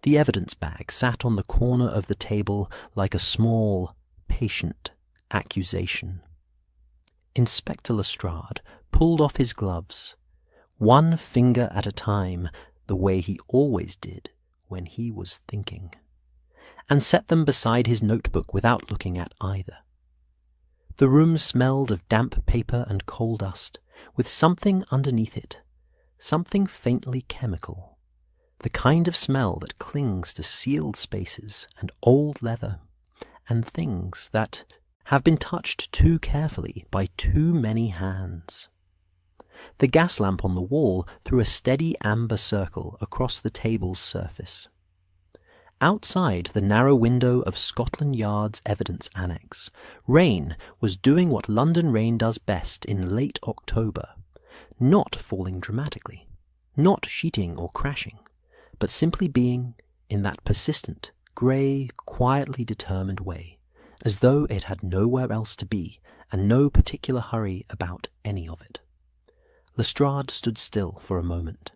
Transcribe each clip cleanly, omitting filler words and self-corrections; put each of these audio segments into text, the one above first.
The evidence bag sat on the corner of the table like a small, patient accusation. Inspector Lestrade pulled off his gloves, one finger at a time, the way he always did when he was thinking, and set them beside his notebook without looking at either. The room smelled of damp paper and coal dust, with something underneath it, something faintly chemical, the kind of smell that clings to sealed spaces and old leather, and things that have been touched too carefully by too many hands. The gas lamp on the wall threw a steady amber circle across the table's surface. Outside the narrow window of Scotland Yard's evidence annex, rain was doing what London rain does best in late October, not falling dramatically, not sheeting or crashing, but simply being in that persistent, grey, quietly determined way, as though it had nowhere else to be and no particular hurry about any of it. Lestrade stood still for a moment,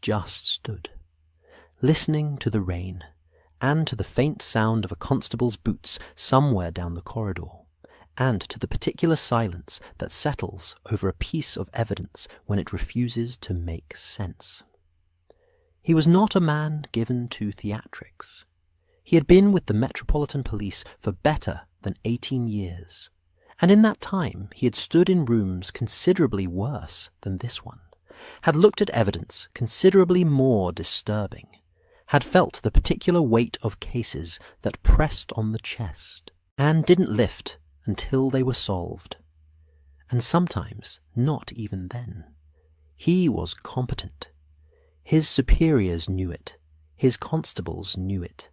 just stood, listening to the rain, and to the faint sound of a constable's boots somewhere down the corridor, and to the particular silence that settles over a piece of evidence when it refuses to make sense. He was not a man given to theatrics. He had been with the Metropolitan Police for better than 18 years, and in that time he had stood in rooms considerably worse than this one, had looked at evidence considerably more disturbing, had felt the particular weight of cases that pressed on the chest, and didn't lift until they were solved. And sometimes not even then. He was competent. His superiors knew it. His constables knew it.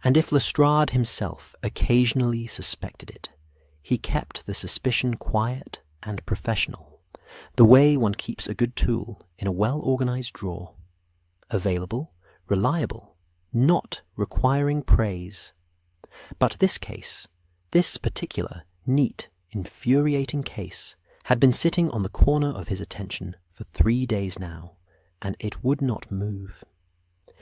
And if Lestrade himself occasionally suspected it, he kept the suspicion quiet and professional, the way one keeps a good tool in a well-organized drawer, available, reliable, not requiring praise. But this case, this particular, neat, infuriating case, had been sitting on the corner of his attention for 3 days now, and it would not move.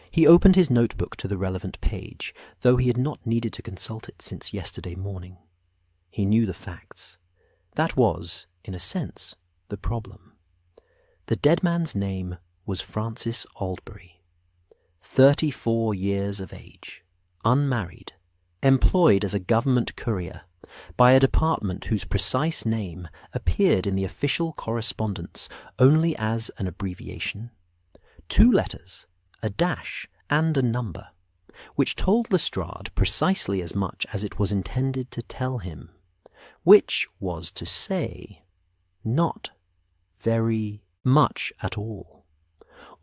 He opened his notebook to the relevant page, though he had not needed to consult it since yesterday morning. He knew the facts. That was, in a sense, the problem. The dead man's name was Francis Aldbury. 34 years of age, unmarried, employed as a government courier by a department whose precise name appeared in the official correspondence only as an abbreviation, 2 letters, a dash and a number, which told Lestrade precisely as much as it was intended to tell him, which was to say, not very much at all.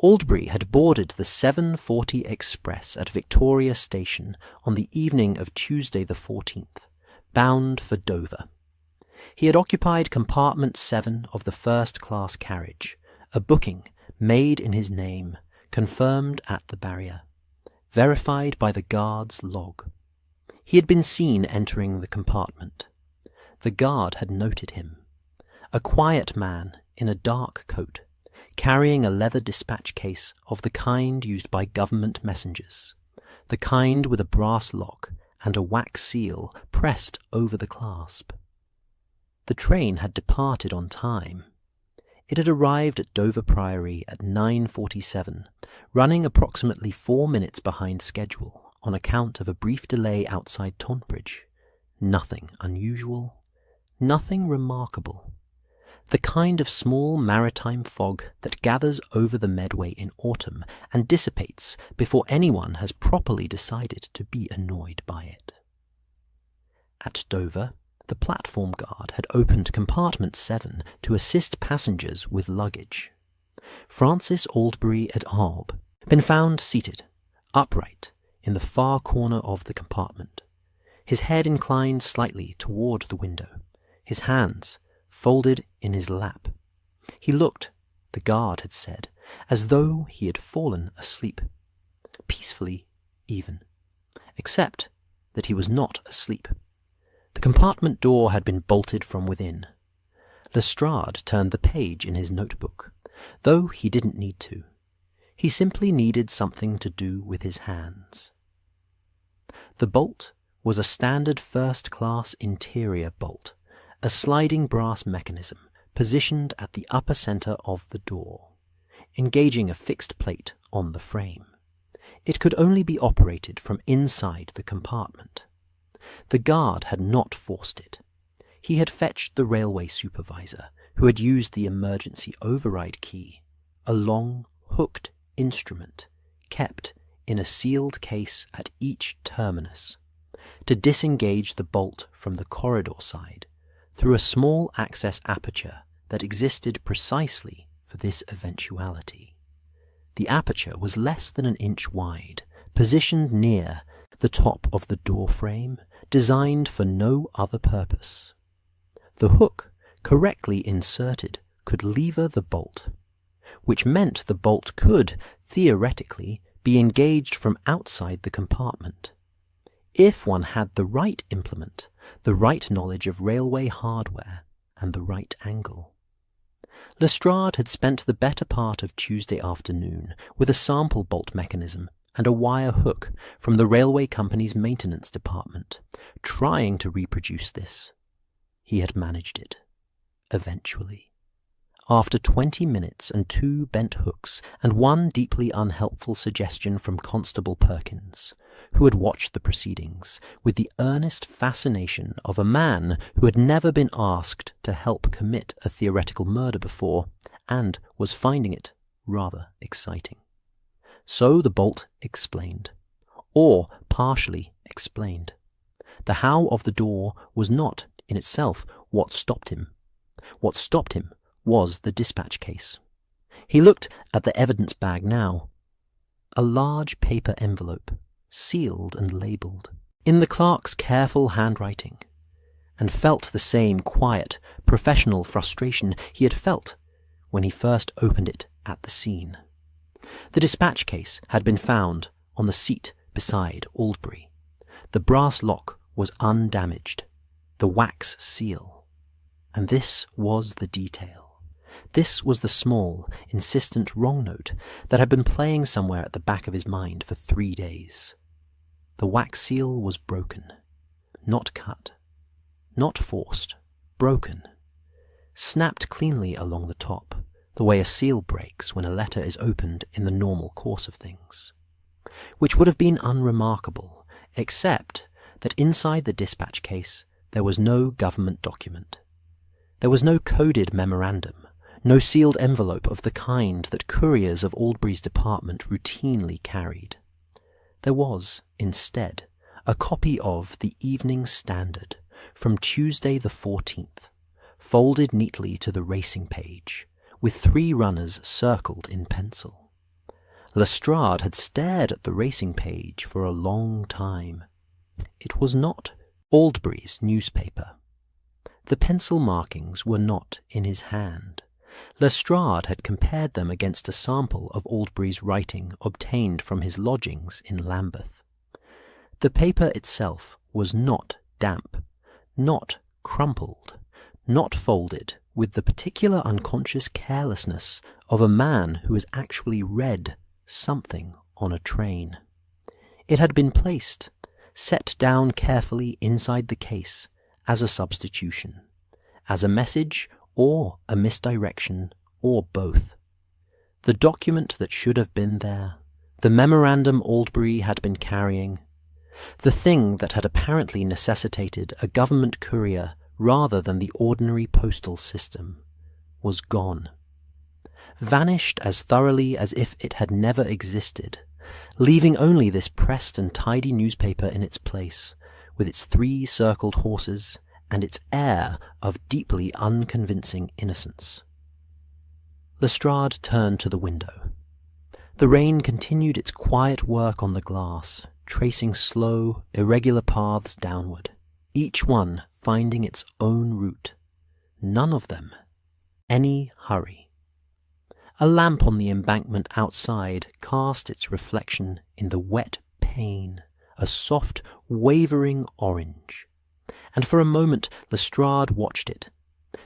Aldbury had boarded the 7:40 express at Victoria Station on the evening of Tuesday the 14th, bound for Dover. He had occupied compartment 7 of the first-class carriage, a booking made in his name, confirmed at the barrier, verified by the guard's log. He had been seen entering the compartment. The guard had noted him. A quiet man in a dark coat, carrying a leather dispatch case of the kind used by government messengers, the kind with a brass lock and a wax seal pressed over the clasp. The train had departed on time. It had arrived at Dover Priory at 9:47, running approximately 4 minutes behind schedule on account of a brief delay outside Tonbridge. Nothing unusual, nothing remarkable. The kind of small maritime fog that gathers over the Medway in autumn and dissipates before anyone has properly decided to be annoyed by it. At Dover, the platform guard had opened compartment 7 to assist passengers with luggage. Francis Aldbury et al. Been found seated, upright, in the far corner of the compartment, his head inclined slightly toward the window, his hands folded in his lap. He looked, the guard had said, as though he had fallen asleep, peacefully even, except that he was not asleep. The compartment door had been bolted from within. Lestrade turned the page in his notebook, though he didn't need to. He simply needed something to do with his hands. The bolt was a standard first-class interior bolt, a sliding brass mechanism positioned at the upper center of the door, engaging a fixed plate on the frame. It could only be operated from inside the compartment. The guard had not forced it. He had fetched the railway supervisor, who had used the emergency override key, a long, hooked instrument kept in a sealed case at each terminus, to disengage the bolt from the corridor side through a small access aperture that existed precisely for this eventuality. The aperture was less than an inch wide, positioned near the top of the door frame, designed for no other purpose. The hook, correctly inserted, could lever the bolt, which meant the bolt could, theoretically, be engaged from outside the compartment. If one had the right implement, the right knowledge of railway hardware, and the right angle. Lestrade had spent the better part of Tuesday afternoon with a sample bolt mechanism and a wire hook from the railway company's maintenance department, trying to reproduce this. He had managed it, eventually. After 20 minutes and 2 bent hooks and 1 deeply unhelpful suggestion from Constable Perkins, who had watched the proceedings with the earnest fascination of a man who had never been asked to help commit a theoretical murder before, and was finding it rather exciting. So the bolt explained, or partially explained. The how of the door was not, in itself, what stopped him. What stopped him was the dispatch case. He looked at the evidence bag now. A large paper envelope, sealed and labelled, in the clerk's careful handwriting, and felt the same quiet, professional frustration he had felt when he first opened it at the scene. The dispatch case had been found on the seat beside Aldbury. The brass lock was undamaged, the wax seal. And this was the detail. This was the small, insistent wrong note that had been playing somewhere at the back of his mind for 3 days. The wax seal was broken, not cut, not forced, broken, snapped cleanly along the top, the way a seal breaks when a letter is opened in the normal course of things, which would have been unremarkable, except that inside the dispatch case there was no government document. There was no coded memorandum, no sealed envelope of the kind that couriers of Aldbury's department routinely carried. There was, instead, a copy of the Evening Standard from Tuesday the 14th, folded neatly to the racing page, with 3 runners circled in pencil. Lestrade had stared at the racing page for a long time. It was not Aldbury's newspaper. The pencil markings were not in his hand. Lestrade had compared them against a sample of Aldbury's writing obtained from his lodgings in Lambeth. The paper itself was not damp, not crumpled, not folded with the particular unconscious carelessness of a man who has actually read something on a train. It had been placed, set down carefully inside the case, as a substitution, as a message or a misdirection, or both. The document that should have been there, the memorandum Aldbury had been carrying, the thing that had apparently necessitated a government courier rather than the ordinary postal system, was gone. Vanished as thoroughly as if it had never existed, leaving only this pressed and tidy newspaper in its place, with its 3 circled horses, and its air of deeply unconvincing innocence. Lestrade turned to the window. The rain continued its quiet work on the glass, tracing slow, irregular paths downward, each one finding its own route, none of them any hurry. A lamp on the embankment outside cast its reflection in the wet pane, a soft, wavering orange. And for a moment Lestrade watched it,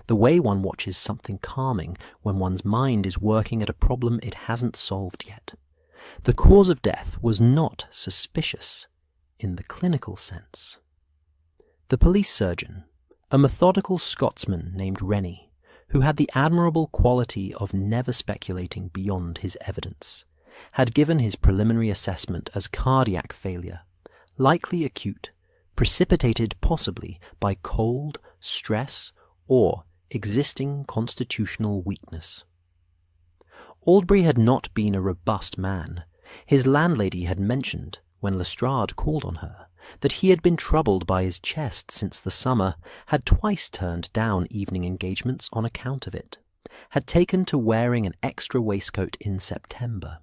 the way one watches something calming when one's mind is working at a problem it hasn't solved yet, The cause of death was not suspicious in the clinical sense. The police surgeon, a methodical Scotsman named Rennie, who had the admirable quality of never speculating beyond his evidence, had given his preliminary assessment as cardiac failure, likely acute, precipitated possibly by cold, stress, or existing constitutional weakness. Aubrey had not been a robust man. His landlady had mentioned, when Lestrade called on her, that he had been troubled by his chest since the summer, had twice turned down evening engagements on account of it, had taken to wearing an extra waistcoat in September.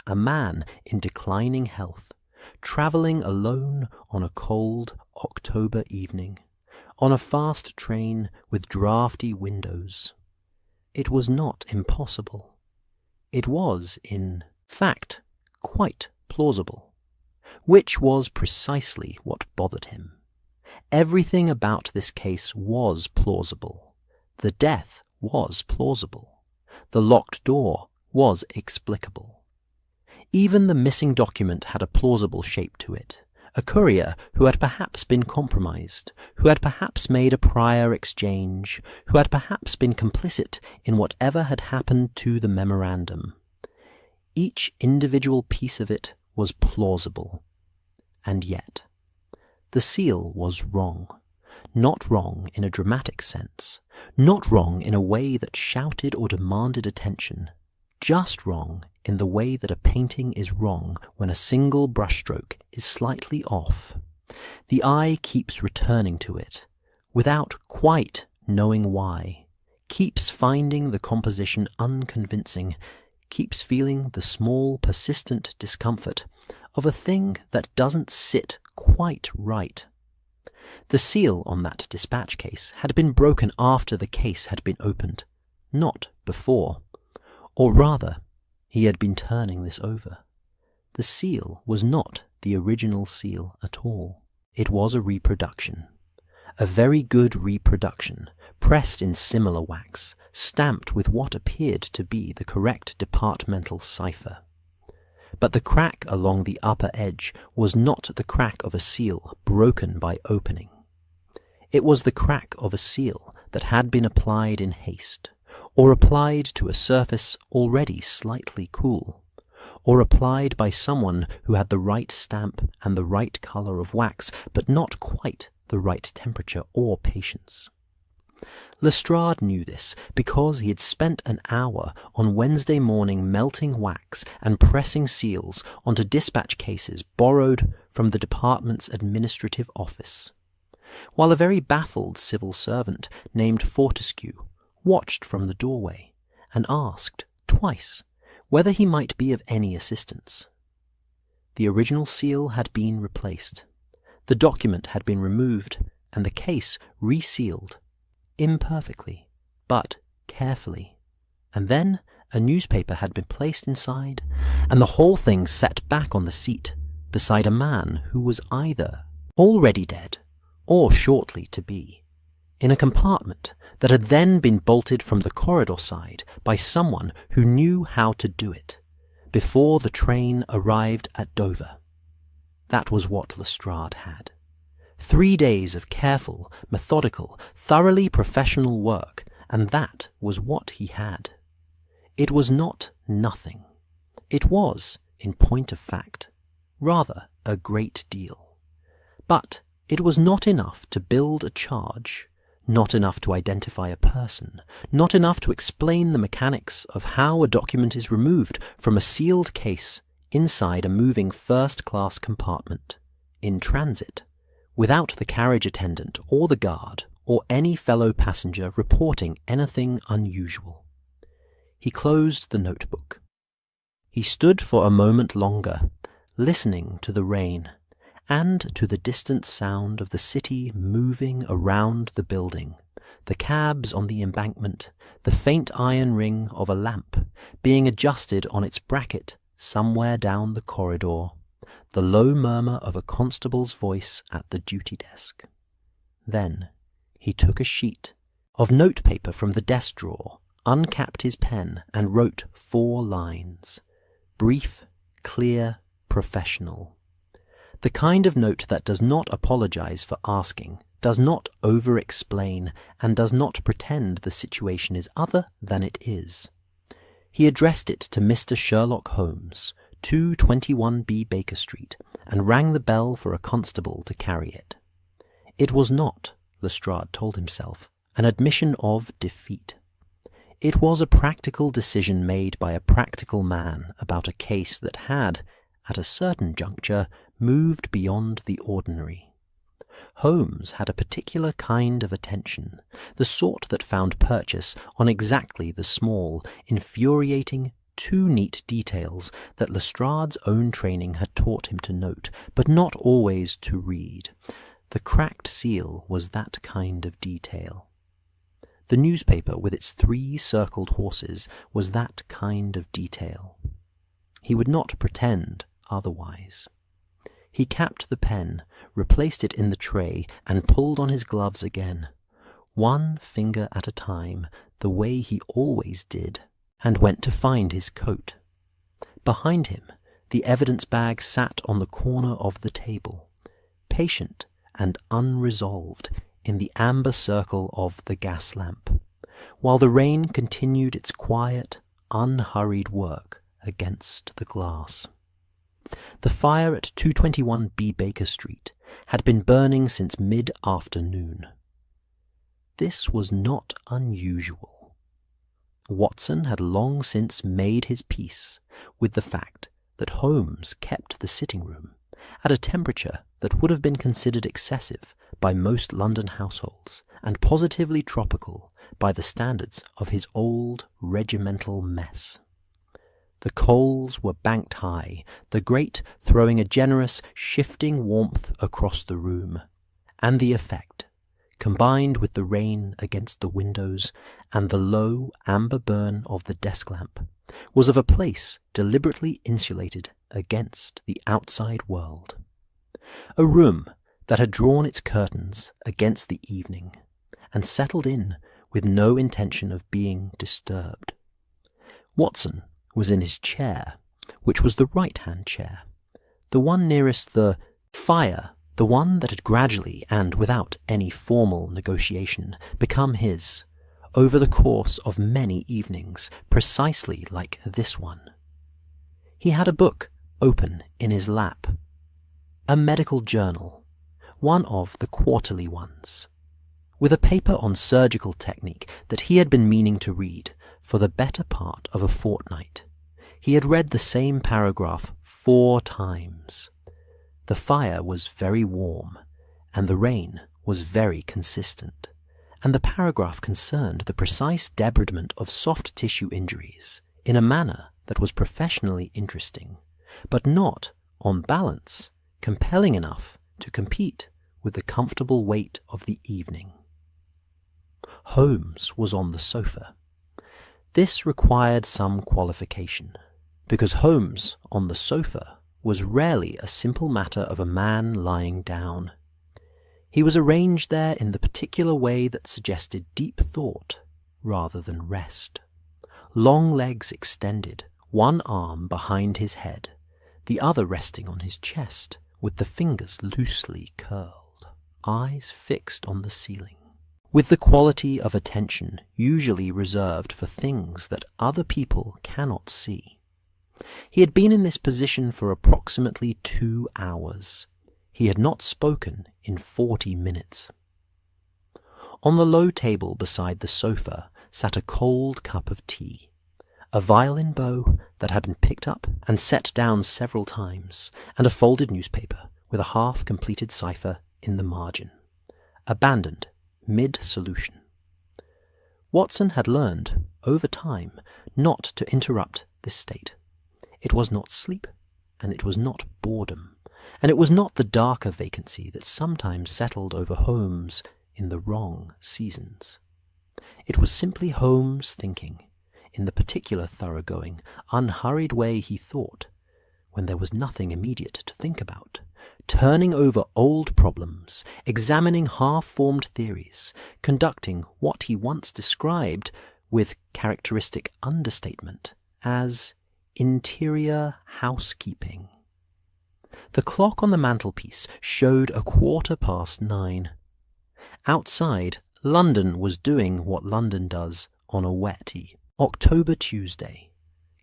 A man in declining health, travelling alone on a cold October evening, on a fast train with draughty windows. It was not impossible. It was, in fact, quite plausible, which was precisely what bothered him. Everything about this case was plausible. The death was plausible. The locked door was explicable. Even the missing document had a plausible shape to it. A courier who had perhaps been compromised, who had perhaps made a prior exchange, who had perhaps been complicit in whatever had happened to the memorandum. Each individual piece of it was plausible. And yet, the seal was wrong. Not wrong in a dramatic sense, not wrong in a way that shouted or demanded attention, just wrong in the way that a painting is wrong when a single brushstroke is slightly off. The eye keeps returning to it, without quite knowing why, keeps finding the composition unconvincing, keeps feeling the small, persistent discomfort of a thing that doesn't sit quite right. The seal on that dispatch case had been broken after the case had been opened, not before. Or rather, he had been turning this over. The seal was not the original seal at all. It was a reproduction. A very good reproduction, pressed in similar wax, stamped with what appeared to be the correct departmental cipher. But the crack along the upper edge was not the crack of a seal broken by opening. It was the crack of a seal that had been applied in haste, or applied to a surface already slightly cool, or applied by someone who had the right stamp and the right colour of wax, but not quite the right temperature or patience. Lestrade knew this because he had spent an hour on Wednesday morning melting wax and pressing seals onto dispatch cases borrowed from the department's administrative office, while a very baffled civil servant named Fortescue watched from the doorway and asked twice whether he might be of any assistance. The original seal had been replaced, the document had been removed, and the case resealed, imperfectly, but carefully. And then a newspaper had been placed inside, and the whole thing set back on the seat, beside a man who was either already dead or shortly to be, in a compartment that had then been bolted from the corridor side by someone who knew how to do it, before the train arrived at Dover. That was what Lestrade had. 3 days of careful, methodical, thoroughly professional work, and that was what he had. It was not nothing. It was, in point of fact, rather a great deal. But it was not enough to build a charge, not enough to identify a person, not enough to explain the mechanics of how a document is removed from a sealed case inside a moving first-class compartment, in transit, without the carriage attendant or the guard or any fellow passenger reporting anything unusual. He closed the notebook. He stood for a moment longer, listening to the rain, and to the distant sound of the city moving around the building, the cabs on the embankment, the faint iron ring of a lamp being adjusted on its bracket somewhere down the corridor, the low murmur of a constable's voice at the duty desk. Then he took a sheet of notepaper from the desk drawer, uncapped his pen, and wrote 4 lines, brief clear, professional. The kind of note that does not apologize for asking, does not over-explain, and does not pretend the situation is other than it is. He addressed it to Mr. Sherlock Holmes, 221B Baker Street, and rang the bell for a constable to carry it. It was not, Lestrade told himself, an admission of defeat. It was a practical decision made by a practical man about a case that had, at a certain juncture, moved beyond the ordinary. Holmes had a particular kind of attention, the sort that found purchase on exactly the small, infuriating, too neat details that Lestrade's own training had taught him to note, but not always to read. The cracked seal was that kind of detail. The newspaper with its 3 circled horses was that kind of detail. He would not pretend otherwise. He capped the pen, replaced it in the tray, and pulled on his gloves again, one finger at a time, the way he always did, and went to find his coat. Behind him, the evidence bag sat on the corner of the table, patient and unresolved in the amber circle of the gas lamp, while the rain continued its quiet, unhurried work against the glass. The fire at 221B Baker Street had been burning since mid-afternoon. This was not unusual. Watson had long since made his peace with the fact that Holmes kept the sitting-room at a temperature that would have been considered excessive by most London households, and positively tropical by the standards of his old regimental mess. The coals were banked high, the grate throwing a generous, shifting warmth across the room, and the effect, combined with the rain against the windows and the low amber burn of the desk lamp, was of a place deliberately insulated against the outside world. A room that had drawn its curtains against the evening, and settled in with no intention of being disturbed. Watson was in his chair, which was the right-hand chair, the one nearest the fire, the one that had gradually, and without any formal negotiation, become his, over the course of many evenings, precisely like this one. He had a book open in his lap, a medical journal, one of the quarterly ones, with a paper on surgical technique that he had been meaning to read for the better part of a fortnight. He had read the same paragraph 4 times. The fire was very warm, and the rain was very consistent, and the paragraph concerned the precise debridement of soft tissue injuries in a manner that was professionally interesting, but not, on balance, compelling enough to compete with the comfortable weight of the evening. Holmes was on the sofa. This required some qualification, because Holmes on the sofa was rarely a simple matter of a man lying down. He was arranged there in the particular way that suggested deep thought rather than rest. Long legs extended, one arm behind his head, the other resting on his chest, with the fingers loosely curled, eyes fixed on the ceiling, with the quality of attention usually reserved for things that other people cannot see. He had been in this position for approximately 2 hours. He had not spoken in 40 minutes. On the low table beside the sofa sat a cold cup of tea, a violin bow that had been picked up and set down several times, and a folded newspaper with a half-completed cipher in the margin, abandoned mid-solution. Watson had learned, over time, not to interrupt this state. It was not sleep, and it was not boredom, and it was not the darker vacancy that sometimes settled over Holmes in the wrong seasons. It was simply Holmes thinking, in the particular thoroughgoing, unhurried way he thought, when there was nothing immediate to think about, turning over old problems, examining half-formed theories, conducting what he once described, with characteristic understatement, as interior housekeeping. The clock on the mantelpiece showed 9:15. Outside, London was doing what London does on a wetty October Tuesday,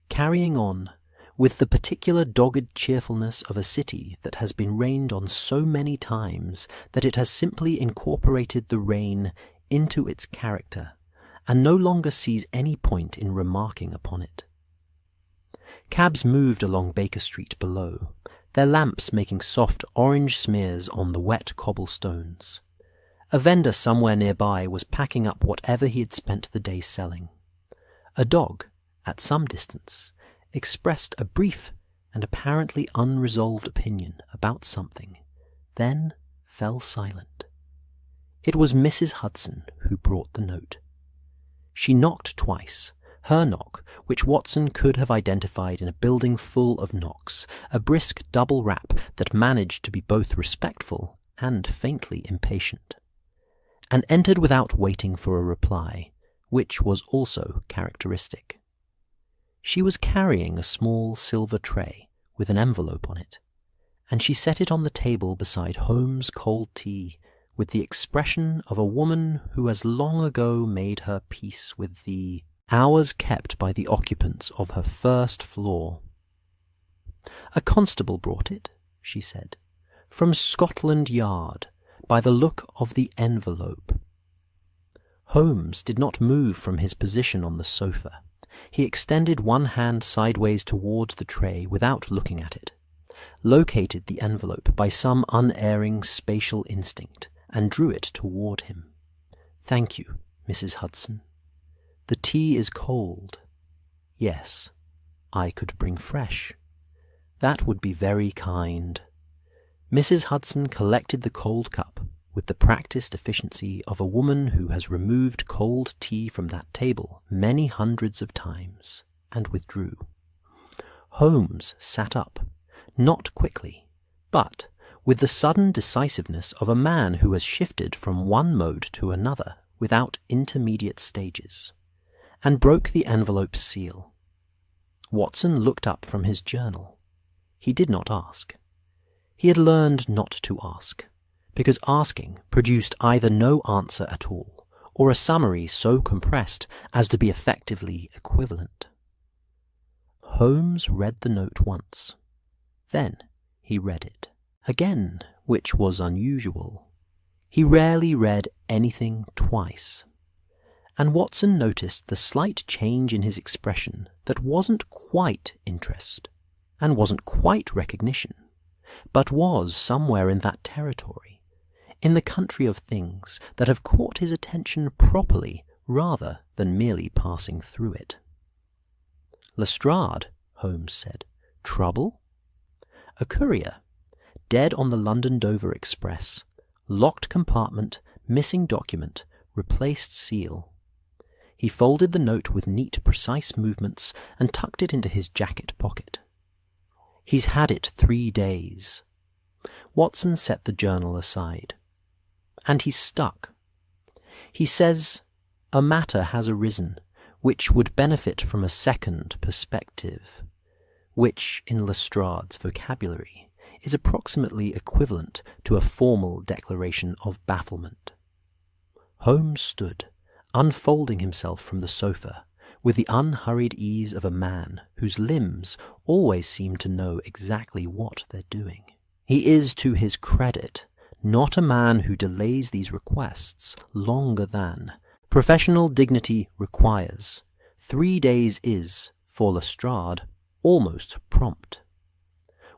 carrying on with the particular dogged cheerfulness of a city that has been rained on so many times that it has simply incorporated the rain into its character and no longer sees any point in remarking upon it. Cabs moved along Baker Street below, their lamps making soft orange smears on the wet cobblestones. A vendor somewhere nearby was packing up whatever he had spent the day selling. A dog, at some distance, expressed a brief and apparently unresolved opinion about something, then fell silent. It was Mrs. Hudson who brought the note. She knocked twice, her knock, which Watson could have identified in a building full of knocks, a brisk double rap that managed to be both respectful and faintly impatient, and entered without waiting for a reply, which was also characteristic. She was carrying a small silver tray with an envelope on it, and she set it on the table beside Holmes' cold tea with the expression of a woman who has long ago made her peace with the hours kept by the occupants of her first floor. "A constable brought it," she said, "from Scotland Yard, by the look of the envelope." Holmes did not move from his position on the sofa. He extended one hand sideways toward the tray without looking at it, located the envelope by some unerring spatial instinct, and drew it toward him. "Thank you, Mrs. Hudson. The tea is cold. Yes, I could bring fresh. That would be very kind." Mrs. Hudson collected the cold cup with the practised efficiency of a woman who has removed cold tea from that table many hundreds of times, and withdrew. Holmes sat up, not quickly, but with the sudden decisiveness of a man who has shifted from one mode to another without intermediate stages, and broke the envelope's seal. Watson looked up from his journal. He did not ask. He had learned not to ask, because asking produced either no answer at all, or a summary so compressed as to be effectively equivalent. Holmes read the note once. Then he read it again, which was unusual. He rarely read anything twice, and Watson noticed the slight change in his expression that wasn't quite interest, and wasn't quite recognition, but was somewhere in that territory, in the country of things that have caught his attention properly rather than merely passing through it. "Lestrade," Holmes said. "Trouble?" "A courier. Dead on the London-Dover Express. Locked compartment, missing document, replaced seal." He folded the note with neat, precise movements and tucked it into his jacket pocket. "He's had it 3 days." Watson set the journal aside. "And he's stuck. He says a matter has arisen which would benefit from a second perspective, which, in Lestrade's vocabulary, is approximately equivalent to a formal declaration of bafflement." Holmes stood, unfolding himself from the sofa, with the unhurried ease of a man whose limbs always seem to know exactly what they're doing. He is, to his credit, not a man who delays these requests longer than professional dignity requires. 3 days is, for Lestrade, almost prompt.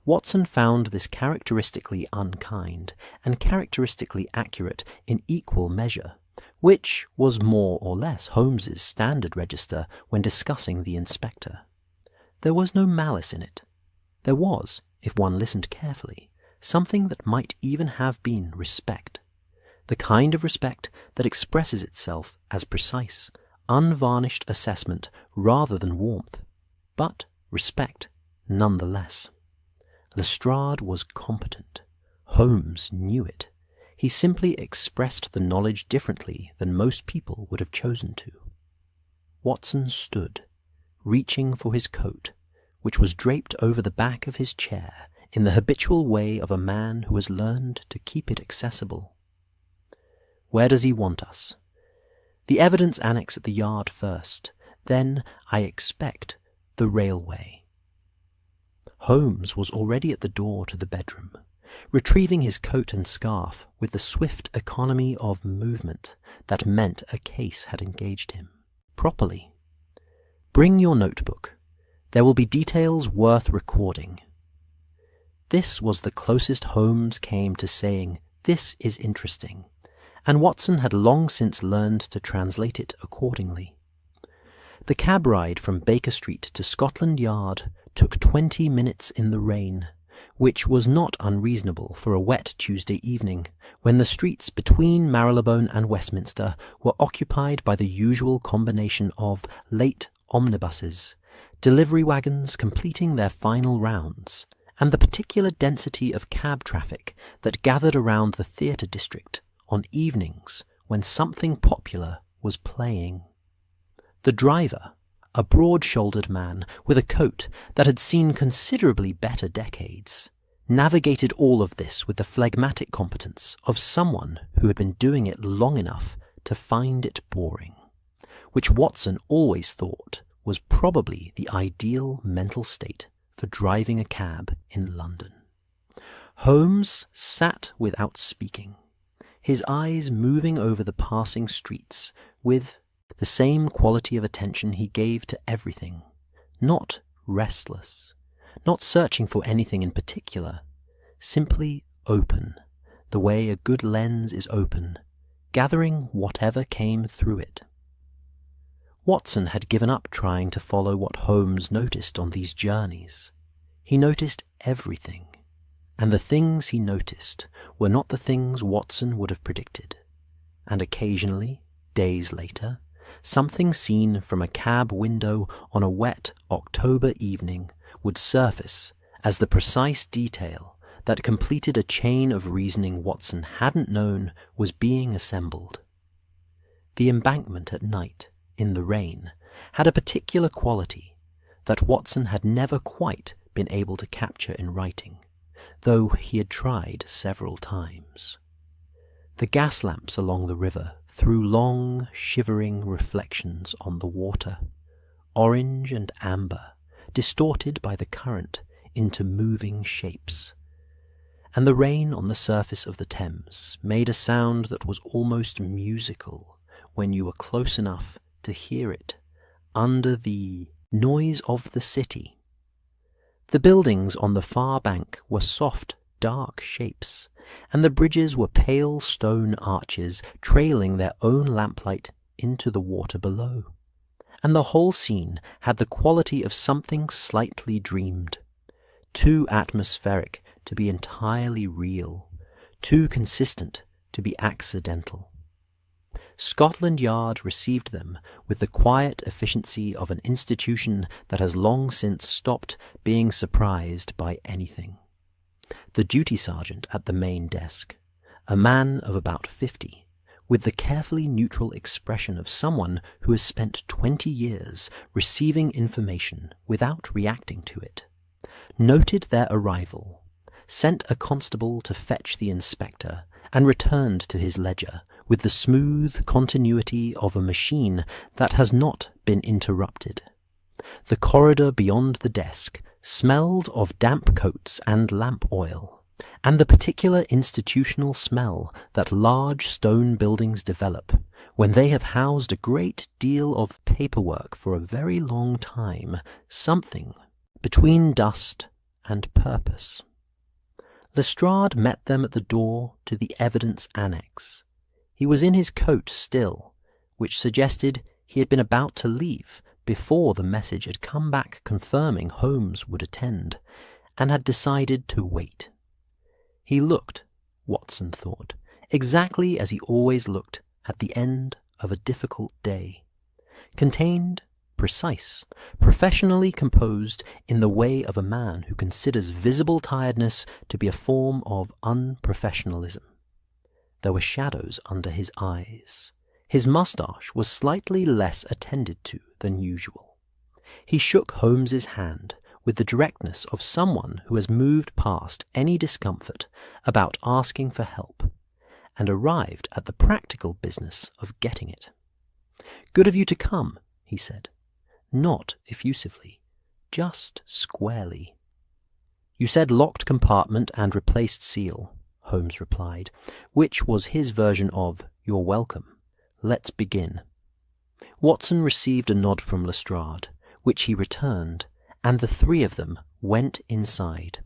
Watson found this characteristically unkind and characteristically accurate in equal measure, which was more or less Holmes's standard register when discussing the inspector. There was no malice in it. There was, if one listened carefully, something that might even have been respect, the kind of respect that expresses itself as precise, unvarnished assessment rather than warmth, but respect nonetheless. Lestrade was competent. Holmes knew it. He simply expressed the knowledge differently than most people would have chosen to. Watson stood, reaching for his coat, which was draped over the back of his chair in the habitual way of a man who has learned to keep it accessible. Where does he want us? The evidence annex at the yard first, then, I expect, the railway. Holmes was already at the door to the bedroom, retrieving his coat and scarf with the swift economy of movement that meant a case had engaged him properly. Bring your notebook. There will be details worth recording. This was the closest Holmes came to saying, "This is interesting," and Watson had long since learned to translate it accordingly. The cab ride from Baker Street to Scotland Yard took 20 minutes in the rain, which was not unreasonable for a wet Tuesday evening, when the streets between Marylebone and Westminster were occupied by the usual combination of late omnibuses, delivery wagons completing their final rounds, and the particular density of cab traffic that gathered around the theatre district on evenings when something popular was playing. The driver, a broad-shouldered man with a coat that had seen considerably better decades, navigated all of this with the phlegmatic competence of someone who had been doing it long enough to find it boring, which Watson always thought was probably the ideal mental state for driving a cab in London. Holmes sat without speaking, his eyes moving over the passing streets with the same quality of attention he gave to everything, not restless, not searching for anything in particular, simply open, the way a good lens is open, gathering whatever came through it. Watson had given up trying to follow what Holmes noticed on these journeys. He noticed everything, and the things he noticed were not the things Watson would have predicted, and occasionally, days later, something seen from a cab window on a wet October evening would surface as the precise detail that completed a chain of reasoning Watson hadn't known was being assembled. The embankment at night, in the rain, had a particular quality that Watson had never quite been able to capture in writing, though he had tried several times. The gas lamps along the river threw long, shivering reflections on the water, orange and amber, distorted by the current into moving shapes. And the rain on the surface of the Thames made a sound that was almost musical when you were close enough to hear it under the noise of the city. The buildings on the far bank were soft, dark shapes, and the bridges were pale stone arches trailing their own lamplight into the water below. And the whole scene had the quality of something slightly dreamed, too atmospheric to be entirely real, too consistent to be accidental. Scotland Yard received them with the quiet efficiency of an institution that has long since stopped being surprised by anything. The duty sergeant at the main desk, a man of about 50, with the carefully neutral expression of someone who has spent 20 years receiving information without reacting to it, noted their arrival, sent a constable to fetch the inspector, and returned to his ledger with the smooth continuity of a machine that has not been interrupted. The corridor beyond the desk smelled of damp coats and lamp oil, and the particular institutional smell that large stone buildings develop when they have housed a great deal of paperwork for a very long time, something between dust and purpose. Lestrade met them at the door to the evidence annex. He was in his coat still, which suggested he had been about to leave before the message had come back confirming Holmes would attend, and had decided to wait. He looked, Watson thought, exactly as he always looked at the end of a difficult day, contained, precise, professionally composed in the way of a man who considers visible tiredness to be a form of unprofessionalism. There were shadows under his eyes. His moustache was slightly less attended to than usual. He shook Holmes's hand with the directness of someone who has moved past any discomfort about asking for help and arrived at the practical business of getting it. "Good of you to come," he said, not effusively, just squarely. "You said locked compartment and replaced seal," Holmes replied, which was his version of "You're welcome. Let's begin." Watson received a nod from Lestrade, which he returned, and the three of them went inside.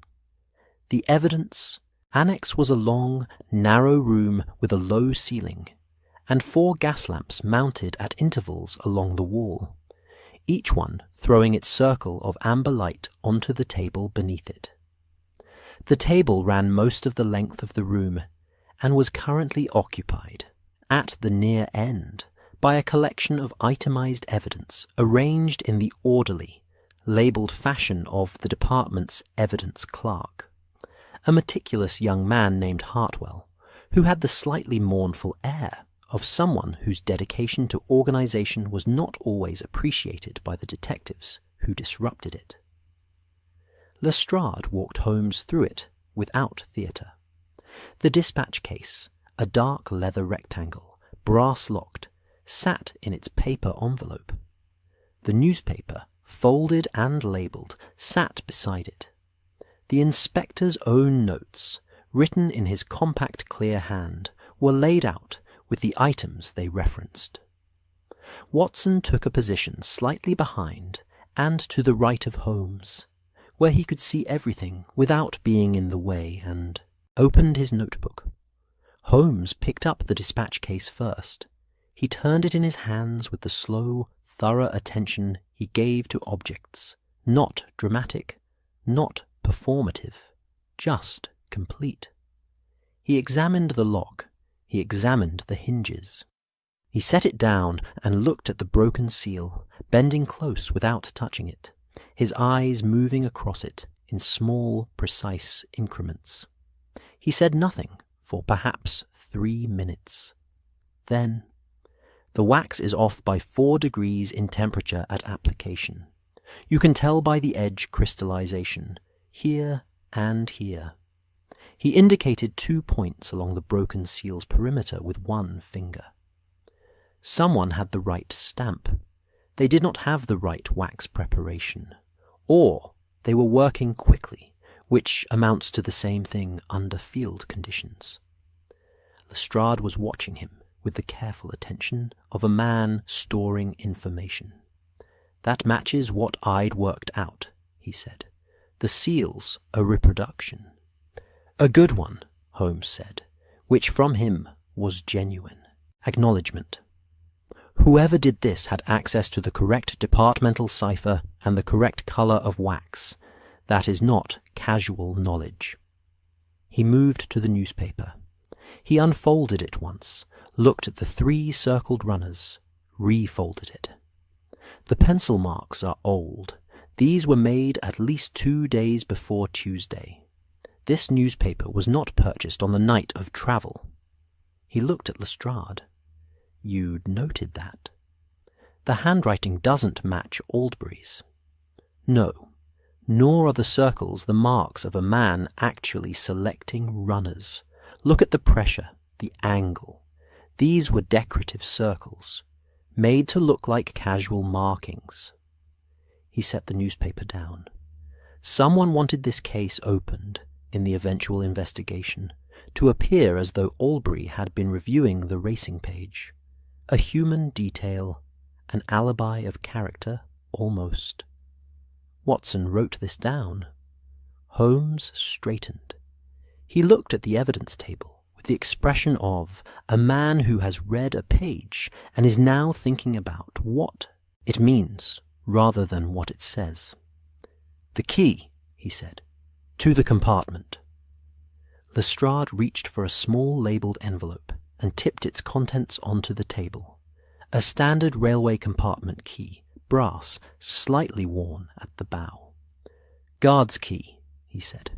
The evidence annex was a long, narrow room with a low ceiling, and 4 gas lamps mounted at intervals along the wall, each one throwing its circle of amber light onto the table beneath it. The table ran most of the length of the room, and was currently occupied, at the near end, by a collection of itemized evidence arranged in the orderly, labelled fashion of the department's evidence clerk, a meticulous young man named Hartwell, who had the slightly mournful air of someone whose dedication to organisation was not always appreciated by the detectives who disrupted it. Lestrade walked Holmes through it without theatre. The dispatch case, a dark leather rectangle, brass-locked, sat in its paper envelope. The newspaper, folded and labelled, sat beside it. The inspector's own notes, written in his compact clear hand, were laid out with the items they referenced. Watson took a position slightly behind and to the right of Holmes, where he could see everything without being in the way, and opened his notebook. Holmes picked up the dispatch case first. He turned it in his hands with the slow, thorough attention he gave to objects, not dramatic, not performative, just complete. He examined the lock, he examined the hinges. He set it down and looked at the broken seal, bending close without touching it, his eyes moving across it in small, precise increments. He said nothing for perhaps 3 minutes. Then, "The wax is off by 4 degrees in temperature at application. You can tell by the edge crystallization, here and here." He indicated 2 points along the broken seal's perimeter with one finger. Someone had the right stamp. They did not have the right wax preparation. Or they were working quickly, which amounts to the same thing under field conditions. Lestrade was watching him with the careful attention of a man storing information. "That matches what I'd worked out," he said. "The seal's a reproduction." "A good one," Holmes said, which from him was genuine acknowledgement. "Whoever did this had access to the correct departmental cipher and the correct colour of wax. That is not casual knowledge." He moved to the newspaper. He unfolded it once, looked at the 3 circled runners, refolded it. "The pencil marks are old. These were made at least 2 days before Tuesday. This newspaper was not purchased on the night of travel." He looked at Lestrade. "You'd noted that. The handwriting doesn't match Aldbury's." "No, nor are the circles the marks of a man actually selecting runners. Look at the pressure, the angle. These were decorative circles, made to look like casual markings." He set the newspaper down. "Someone wanted this case opened, in the eventual investigation, to appear as though Aldbury had been reviewing the racing page. A human detail, an alibi of character, almost." Watson wrote this down. Holmes straightened. He looked at the evidence table with the expression of a man who has read a page and is now thinking about what it means rather than what it says. "The key," he said, "to the compartment." Lestrade reached for a small labelled envelope and tipped its contents onto the table. A standard railway compartment key, brass, slightly worn at the bow. "Guard's key," he said,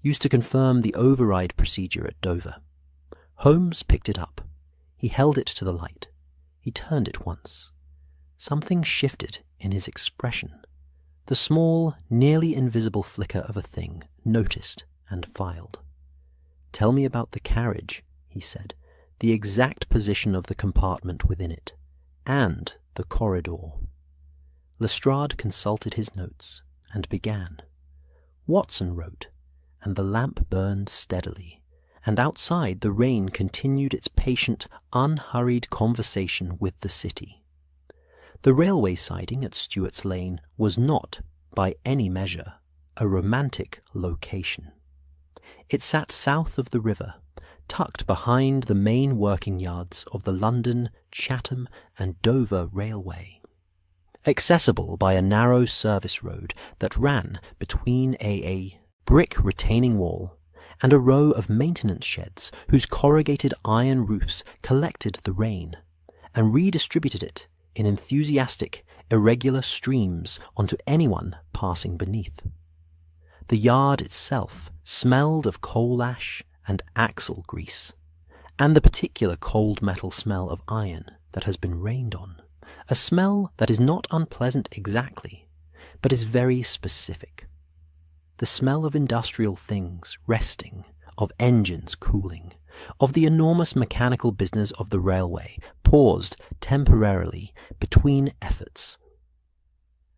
"used to confirm the override procedure at Dover." Holmes picked it up. He held it to the light. He turned it once. Something shifted in his expression. the small, nearly invisible flicker of a thing noticed and filed. "Tell me about the carriage," he said, "the exact position of the compartment within it, and the corridor." Lestrade consulted his notes and began. Watson wrote, and the lamp burned steadily, and outside the rain continued its patient, unhurried conversation with the city. The railway siding at Stuart's Lane was not, by any measure, a romantic location. It sat south of the river, tucked behind the main working yards of the London, Chatham and Dover Railway, accessible by a narrow service road that ran between a brick retaining wall and a row of maintenance sheds whose corrugated iron roofs collected the rain and redistributed it in enthusiastic, irregular streams onto anyone passing beneath. The yard itself smelled of coal ash and axle grease, and the particular cold metal smell of iron that has been rained on, a smell that is not unpleasant exactly, but is very specific. The smell of industrial things resting, of engines cooling, of the enormous mechanical business of the railway paused temporarily between efforts.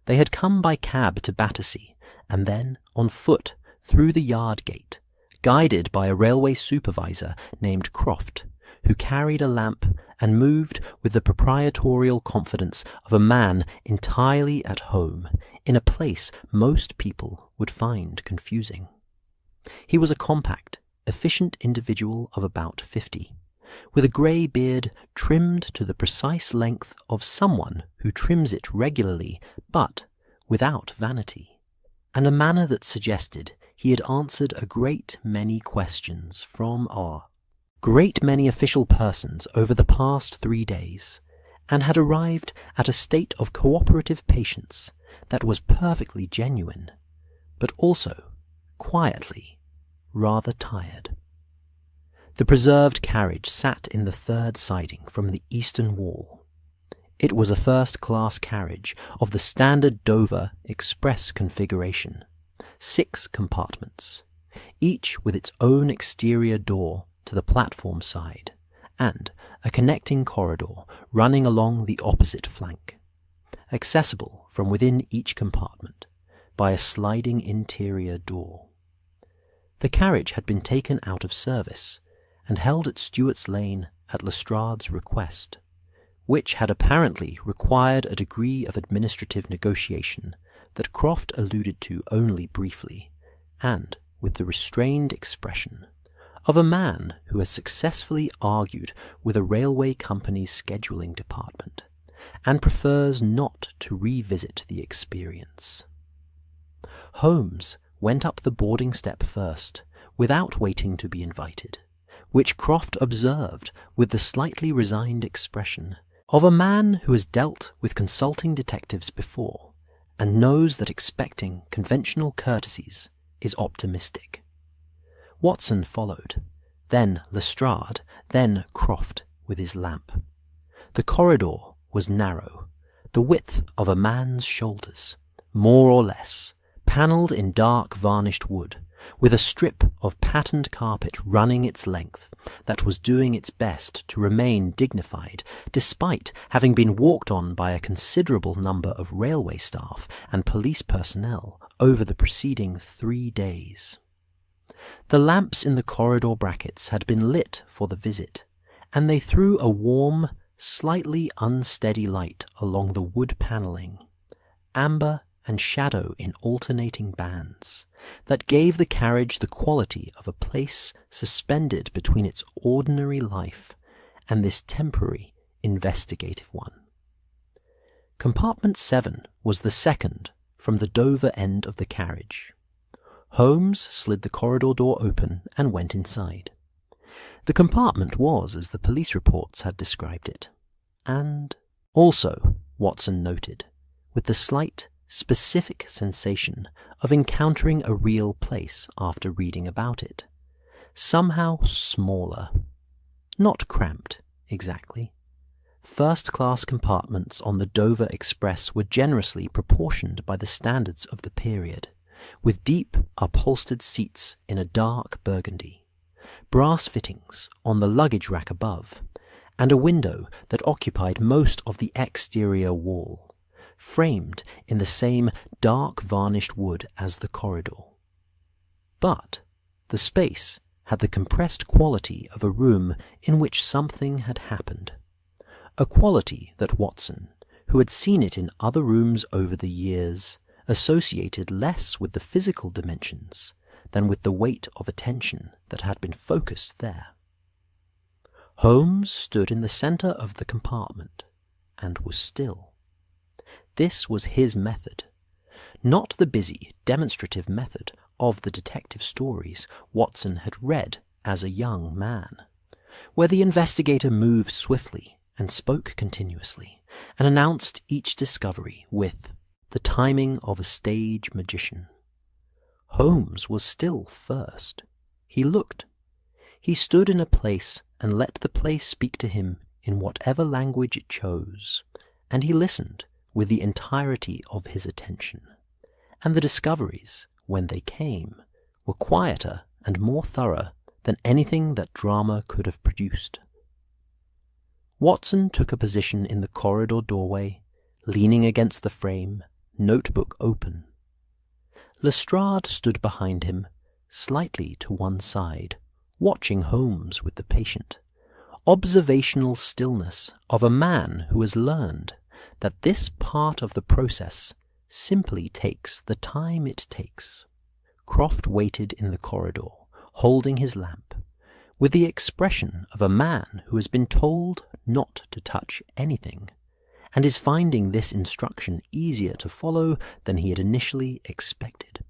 They had come by cab to Battersea, and then on foot through the yard gate, guided by a railway supervisor named Croft, who carried a lamp and moved with the proprietorial confidence of a man entirely at home in a place most people would find confusing. He was a compact, efficient individual of about 50, with a grey beard trimmed to the precise length of someone who trims it regularly but without vanity, and a manner that suggested he had answered a great many questions from a great many official persons over the past 3 days, and had arrived at a state of cooperative patience that was perfectly genuine, but also, quietly, rather tired. The preserved carriage sat in the third siding from the eastern wall. It was a first-class carriage of the standard Dover express configuration, 6 compartments, each with its own exterior door to the platform side, and a connecting corridor running along the opposite flank, accessible from within each compartment by a sliding interior door. The carriage had been taken out of service and held at Stuart's Lane at Lestrade's request, which had apparently required a degree of administrative negotiation that Croft alluded to only briefly, and with the restrained expression of a man who has successfully argued with a railway company's scheduling department and prefers not to revisit the experience. Holmes went up the boarding step first, without waiting to be invited, which Croft observed with the slightly resigned expression of a man who has dealt with consulting detectives before and knows that expecting conventional courtesies is optimistic. Watson followed, then Lestrade, then Croft with his lamp. The corridor was narrow, the width of a man's shoulders, more or less, panelled in dark varnished wood, with a strip of patterned carpet running its length that was doing its best to remain dignified despite having been walked on by a considerable number of railway staff and police personnel over the preceding 3 days. The lamps in the corridor brackets had been lit for the visit, and they threw a warm, slightly unsteady light along the wood panelling, amber and shadow in alternating bands, that gave the carriage the quality of a place suspended between its ordinary life and this temporary investigative one. Compartment 7 was the second from the Dover end of the carriage. Holmes slid the corridor door open and went inside. The compartment was as the police reports had described it, and also, Watson noted, with the slight, specific sensation of encountering a real place after reading about it, somehow smaller, not cramped exactly, First-class compartments on the Dover Express were generously proportioned by the standards of the period, with deep, upholstered seats in a dark burgundy, brass fittings on the luggage rack above, and a window that occupied most of the exterior wall, framed in the same dark varnished wood as the corridor. But the space had the compressed quality of a room in which something had happened, a quality that Watson, who had seen it in other rooms over the years, associated less with the physical dimensions than with the weight of attention that had been focused there. Holmes stood in the centre of the compartment and was still. This was his method, not the busy, demonstrative method of the detective stories Watson had read as a young man, where the investigator moved swiftly and spoke continuously, and announced each discovery with the timing of a stage magician. Holmes was still first. He looked. He stood in a place and let the place speak to him in whatever language it chose, and he listened with the entirety of his attention. And the discoveries, when they came, were quieter and more thorough than anything that drama could have produced. Watson took a position in the corridor doorway, leaning against the frame, notebook open. Lestrade stood behind him, slightly to one side, watching Holmes with the patient, observational stillness of a man who has learned that this part of the process simply takes the time it takes. Croft waited in the corridor, holding his lamp, with the expression of a man who has been told not to touch anything, and is finding this instruction easier to follow than he had initially expected.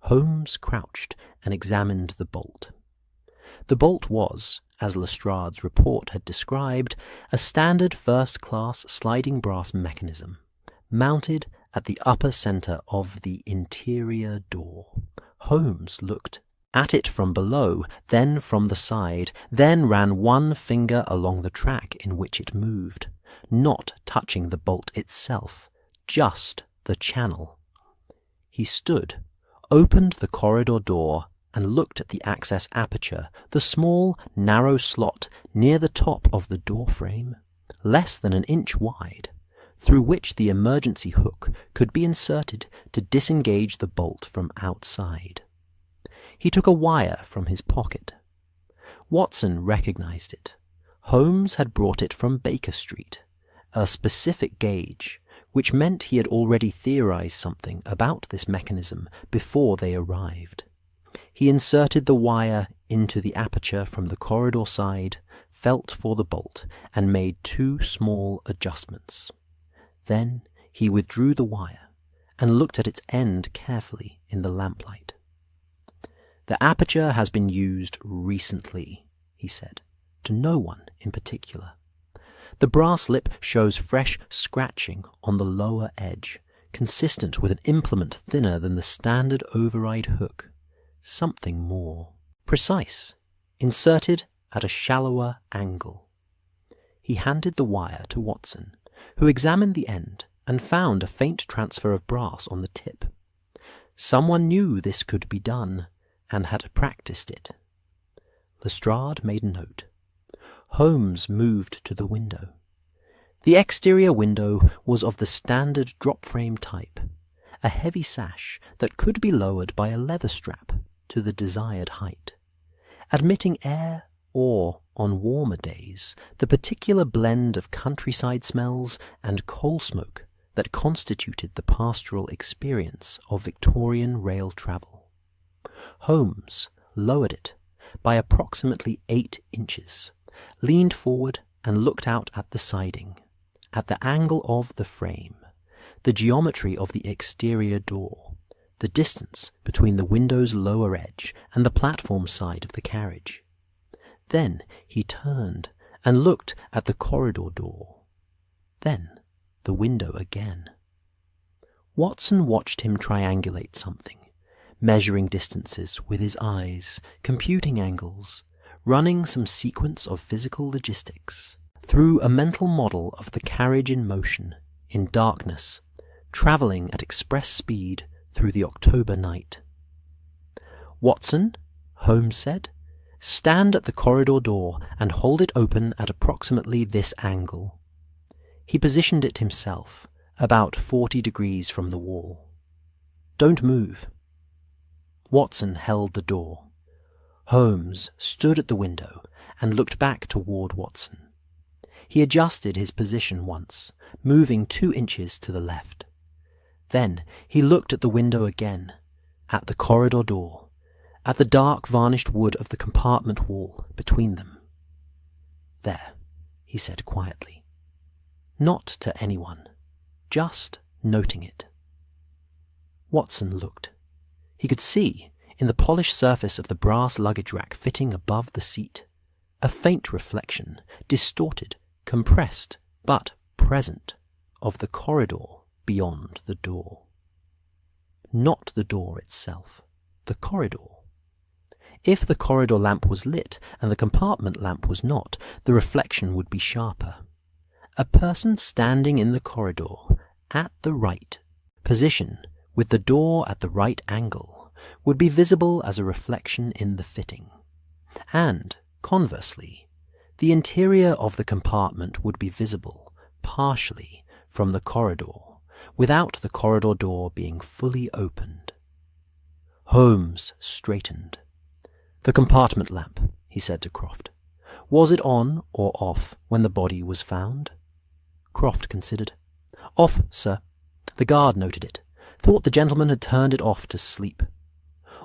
Holmes crouched and examined the bolt. The bolt was, as Lestrade's report had described, a standard first-class sliding brass mechanism, mounted at the upper centre of the interior door. Holmes looked at it from below, then from the side, then ran one finger along the track in which it moved, not touching the bolt itself, just the channel. He stood, opened the corridor door, and looked at the access aperture, the small, narrow slot near the top of the door frame, less than an inch wide, through which the emergency hook could be inserted to disengage the bolt from outside. He took a wire from his pocket. Watson recognized it. Holmes had brought it from Baker Street, a specific gauge, which meant he had already theorized something about this mechanism before they arrived. He inserted the wire into the aperture from the corridor side, felt for the bolt, and made two small adjustments. Then he withdrew the wire and looked at its end carefully in the lamplight. "The aperture has been used recently," he said, to no one in particular. "The brass lip shows fresh scratching on the lower edge, consistent with an implement thinner than the standard override hook. Something more precise, inserted at a shallower angle." He handed the wire to Watson, who examined the end and found a faint transfer of brass on the tip. Someone knew this could be done, and had practiced it. Lestrade made a note. Holmes moved to the window. The exterior window was of the standard drop-frame type, a heavy sash that could be lowered by a leather strap to the desired height, admitting air or, on warmer days, the particular blend of countryside smells and coal smoke that constituted the pastoral experience of Victorian rail travel. Holmes lowered it by approximately 8 inches, leaned forward and looked out at the siding, at the angle of the frame, the geometry of the exterior door, the distance between the window's lower edge and the platform side of the carriage. Then he turned and looked at the corridor door, then the window again. Watson watched him triangulate something, measuring distances with his eyes, computing angles, running some sequence of physical logistics. threw a mental model of the carriage in motion, in darkness, travelling at express speed through the October night. "Watson," Holmes said, "stand at the corridor door and hold it open at approximately this angle." He positioned it himself, about 40 degrees from the wall. "Don't move." Watson held the door. Holmes stood at the window and looked back toward Watson. He adjusted his position once, moving 2 inches to the left. Then he looked at the window again, at the corridor door, at the dark varnished wood of the compartment wall between them. "There," he said quietly. Not to anyone, just noting it. Watson looked. He could see, in the polished surface of the brass luggage rack fitting above the seat, a faint reflection, distorted, compressed, but present, of the corridor beyond the door. Not the door itself, the corridor. If the corridor lamp was lit and the compartment lamp was not, the reflection would be sharper. A person standing in the corridor, at the right position, with the door at the right angle, would be visible as a reflection in the fitting. And, conversely, the interior of the compartment would be visible, partially, from the corridor, without the corridor door being fully opened. Holmes straightened. "The compartment lamp," he said to Croft. "Was it on or off when the body was found?" Croft considered. "Off, sir. The guard noted it. Thought the gentleman had turned it off to sleep.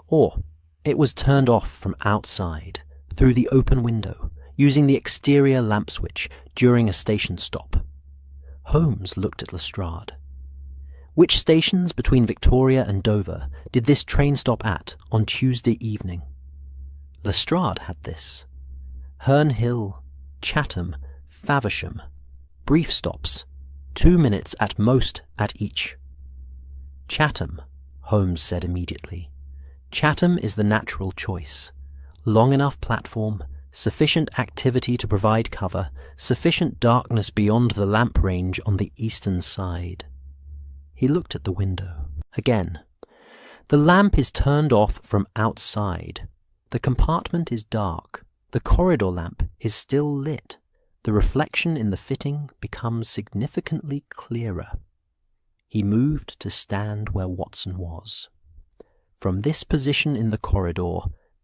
Or it was turned off from outside, through the open window, using the exterior lamp switch during a station stop." Holmes looked at Lestrade. "Which stations between Victoria and Dover did this train stop at on Tuesday evening?" Lestrade had this. Herne Hill, Chatham, Faversham. Brief stops, 2 minutes at most at each. "Chatham," Holmes said immediately. "Chatham is the natural choice. Long enough platform, sufficient activity to provide cover, sufficient darkness beyond the lamp range on the eastern side." He looked at the window. Again. "The lamp is turned off from outside. The compartment is dark. The corridor lamp is still lit. The reflection in the fitting becomes significantly clearer." He moved to stand where Watson was. "From this position in the corridor,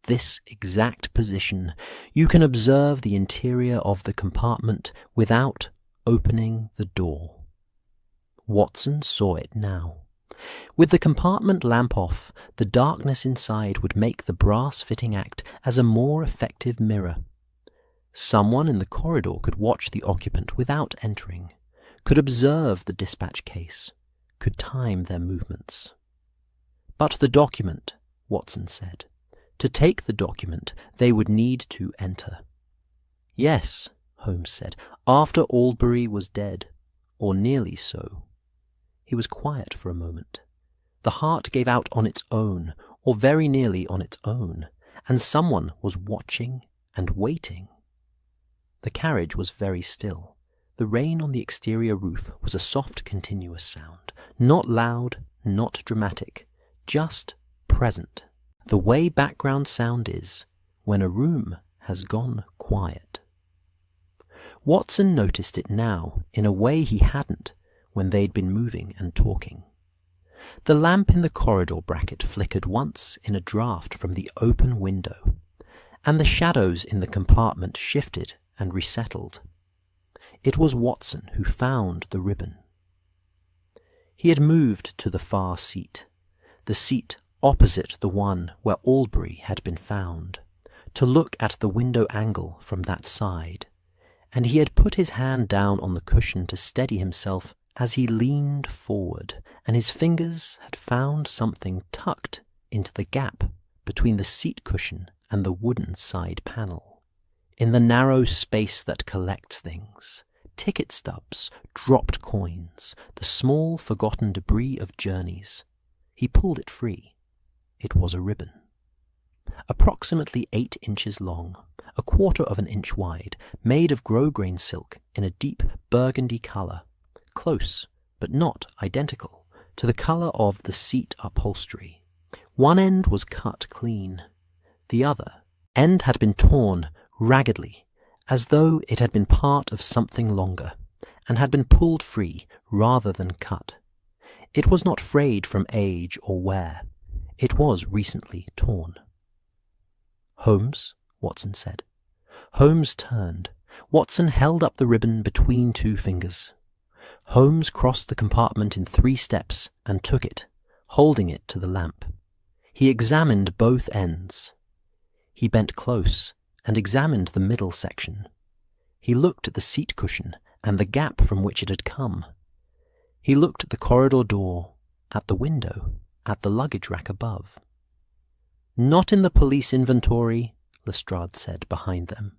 this exact position, you can observe the interior of the compartment without opening the door." Watson saw it now. With the compartment lamp off, the darkness inside would make the brass fitting act as a more effective mirror. Someone in the corridor could watch the occupant without entering, could observe the dispatch case, could time their movements. "But the document," Watson said. "To take the document, they would need to enter." "Yes," Holmes said, "after Aldbury was dead, or nearly so." He was quiet for a moment. The heart gave out on its own, or very nearly on its own, and someone was watching and waiting. The carriage was very still. The rain on the exterior roof was a soft, continuous sound, not loud, not dramatic, just present, the way background sound is when a room has gone quiet. Watson noticed it now in a way he hadn't when they'd been moving and talking. The lamp in the corridor bracket flickered once in a draught from the open window, and the shadows in the compartment shifted and resettled. It was Watson who found the ribbon. He had moved to the far seat, the seat opposite the one where Aldbury had been found, to look at the window angle from that side, and he had put his hand down on the cushion to steady himself as he leaned forward, and his fingers had found something tucked into the gap between the seat cushion and the wooden side panel. In the narrow space that collects things, ticket stubs, dropped coins, the small forgotten debris of journeys, he pulled it free. It was a ribbon. Approximately 8 inches long, 1/4 of an inch wide, made of grosgrain silk in a deep burgundy colour, close, but not identical, to the colour of the seat upholstery. One end was cut clean. The other end had been torn raggedly, as though it had been part of something longer, and had been pulled free rather than cut. It was not frayed from age or wear. It was recently torn. "Holmes," Watson said. Holmes turned. Watson held up the ribbon between 2 fingers. Holmes crossed the compartment in 3 steps and took it, holding it to the lamp. He examined both ends. He bent close and examined the middle section. He looked at the seat cushion and the gap from which it had come. He looked at the corridor door, at the window, at the luggage rack above. "Not in the police inventory," Lestrade said behind them.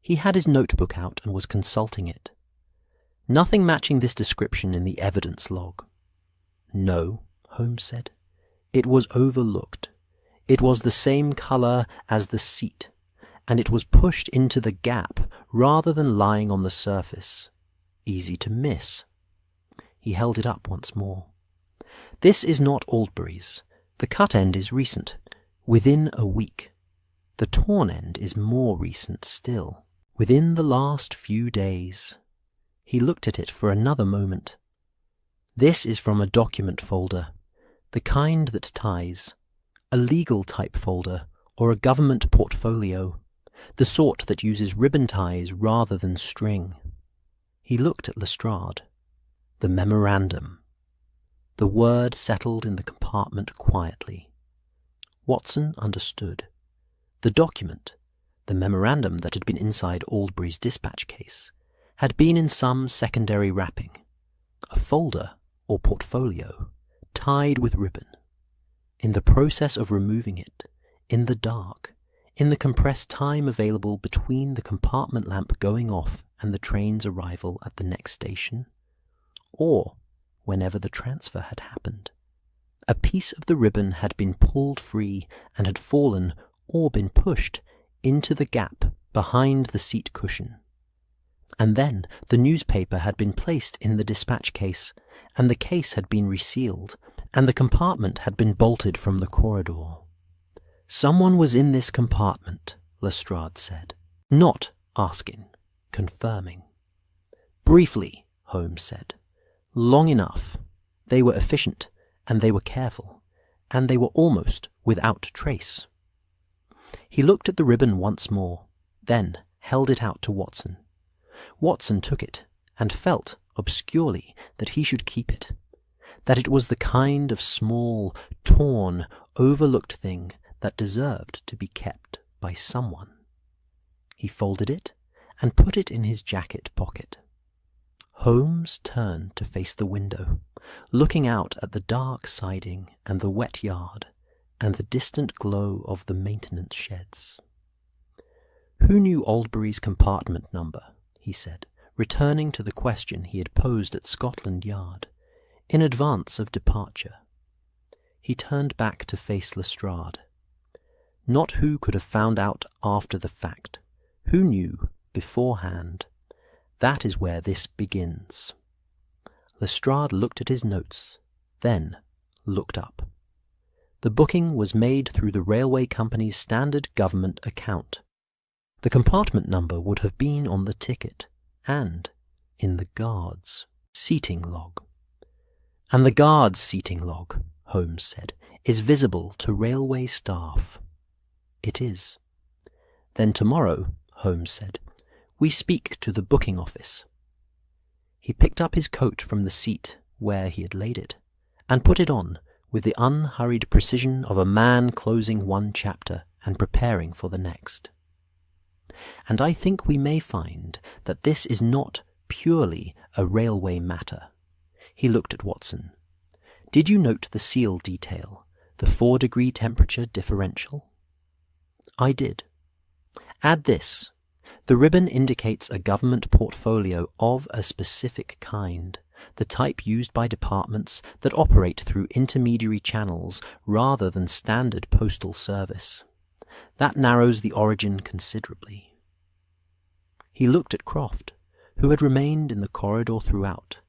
He had his notebook out and was consulting it. "Nothing matching this description in the evidence log." "No," Holmes said. "It was overlooked. It was the same colour as the seat, and it was pushed into the gap rather than lying on the surface. Easy to miss." He held it up once more. "This is not Aldbury's. The cut end is recent, within a week. The torn end is more recent still, within the last few days." He looked at it for another moment. "This is from a document folder, the kind that ties, a legal type folder or a government portfolio, the sort that uses ribbon ties rather than string." He looked at Lestrade. "The memorandum." The word settled in the compartment quietly. Watson understood. The document, the memorandum that had been inside Aldbury's dispatch case, had been in some secondary wrapping, a folder or portfolio, tied with ribbon. In the process of removing it, in the dark, in the compressed time available between the compartment lamp going off and the train's arrival at the next station, or whenever the transfer had happened, a piece of the ribbon had been pulled free and had fallen or been pushed into the gap behind the seat cushion. And then the newspaper had been placed in the dispatch case, and the case had been resealed, and the compartment had been bolted from the corridor. "Someone was in this compartment," Lestrade said, not asking, confirming. "Briefly," Holmes said. "Long enough. They were efficient, and they were careful, and they were almost without trace." He looked at the ribbon once more, then held it out to Watson. Watson took it, and felt, obscurely, that he should keep it, that it was the kind of small, torn, overlooked thing that deserved to be kept by someone. He folded it, and put it in his jacket pocket. Holmes turned to face the window, looking out at the dark siding and the wet yard, and the distant glow of the maintenance sheds. "Who knew Aldbury's compartment number?" he said, returning to the question he had posed at Scotland Yard, in advance of departure. He turned back to face Lestrade. "Not who could have found out after the fact. Who knew beforehand? That is where this begins." Lestrade looked at his notes, then looked up. The booking was made through the railway company's standard government account. The compartment number would have been on the ticket, and in the guard's seating log. "And the guard's seating log," Holmes said, "is visible to railway staff." "It is." "Then tomorrow," Holmes said, "we speak to the booking office." He picked up his coat from the seat where he had laid it, and put it on with the unhurried precision of a man closing one chapter and preparing for the next. "And I think we may find that this is not purely a railway matter." He looked at Watson. "Did you note the seal detail, the 4-degree temperature differential?" "I did." "Add this. The ribbon indicates a government portfolio of a specific kind, the type used by departments that operate through intermediary channels rather than standard postal service. That narrows the origin considerably. He looked at Croft, who had remained in the corridor throughout,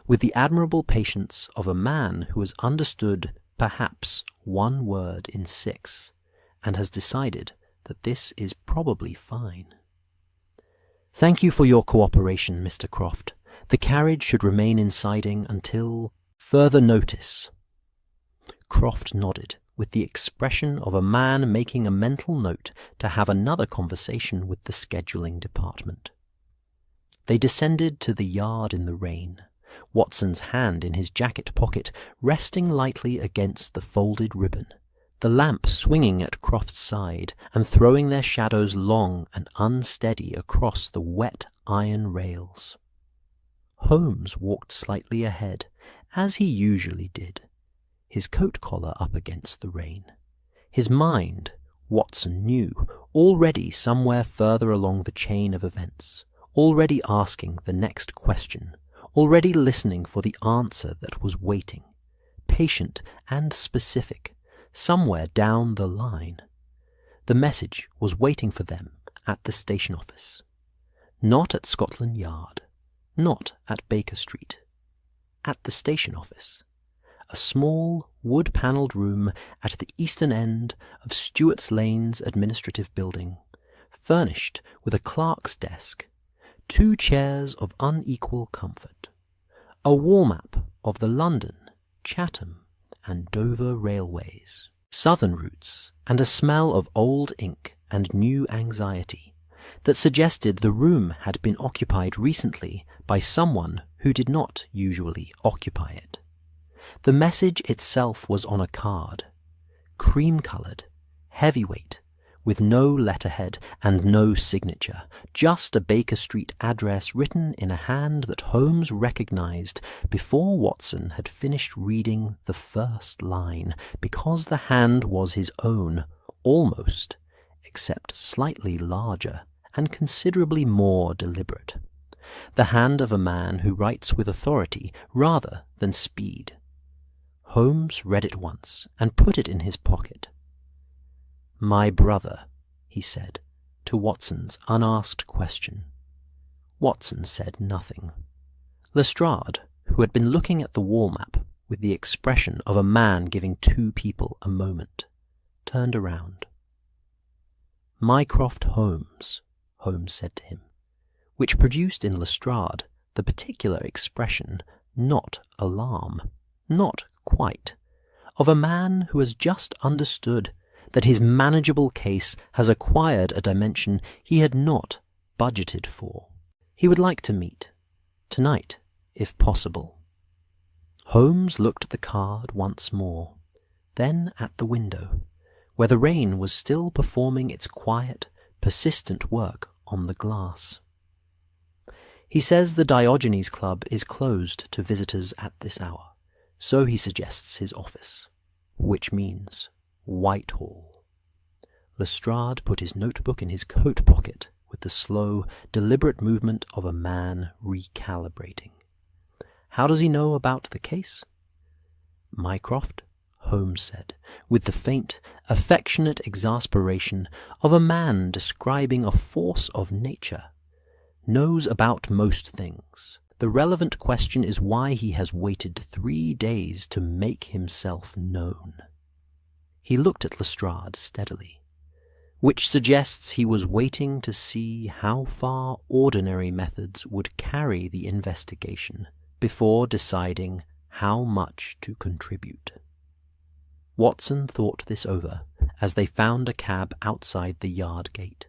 with the admirable patience of a man who has understood perhaps 1 word in 6, and has decided that this is probably fine. "Thank you for your cooperation, Mr. Croft. The carriage should remain in siding until further notice." Croft nodded, with the expression of a man making a mental note to have another conversation with the scheduling department. They descended to the yard in the rain, Watson's hand in his jacket pocket resting lightly against the folded ribbon, the lamp swinging at Croft's side and throwing their shadows long and unsteady across the wet iron rails. Holmes walked slightly ahead, as he usually did, his coat collar up against the rain. His mind, Watson knew, already somewhere further along the chain of events, already asking the next question, already listening for the answer that was waiting, patient and specific, somewhere down the line. The message was waiting for them at the station office. Not at Scotland Yard, not at Baker Street. At the station office. A small, wood-panelled room at the eastern end of Stuart's Lane's administrative building, furnished with a clerk's desk, 2 chairs of unequal comfort, a wall map of the London, Chatham, and Dover railways, southern routes, and a smell of old ink and new anxiety that suggested the room had been occupied recently by someone who did not usually occupy it. The message itself was on a card, cream-coloured, heavyweight, with no letterhead and no signature, just a Baker Street address written in a hand that Holmes recognised before Watson had finished reading the first line, because the hand was his own, almost, except slightly larger and considerably more deliberate. The hand of a man who writes with authority rather than speed. Holmes read it once and put it in his pocket. "My brother," he said, to Watson's unasked question. Watson said nothing. Lestrade, who had been looking at the wall map with the expression of a man giving 2 people a moment, turned around. "Mycroft Holmes," Holmes said to him, which produced in Lestrade the particular expression, not alarm, not quite, of a man who has just understood that his manageable case has acquired a dimension he had not budgeted for. He would like to meet, tonight, if possible. Holmes looked at the card once more, then at the window, where the rain was still performing its quiet, persistent work on the glass. "He says the Diogenes Club is closed to visitors at this hour, so he suggests his office, which means Whitehall." Lestrade put his notebook in his coat pocket with the slow, deliberate movement of a man recalibrating. "How does he know about the case?" "Mycroft," Holmes said, with the faint, affectionate exasperation of a man describing a force of nature, "knows about most things. The relevant question is why he has waited 3 days to make himself known." He looked at Lestrade steadily, which suggests he was waiting to see how far ordinary methods would carry the investigation before deciding how much to contribute. Watson thought this over as they found a cab outside the yard gate.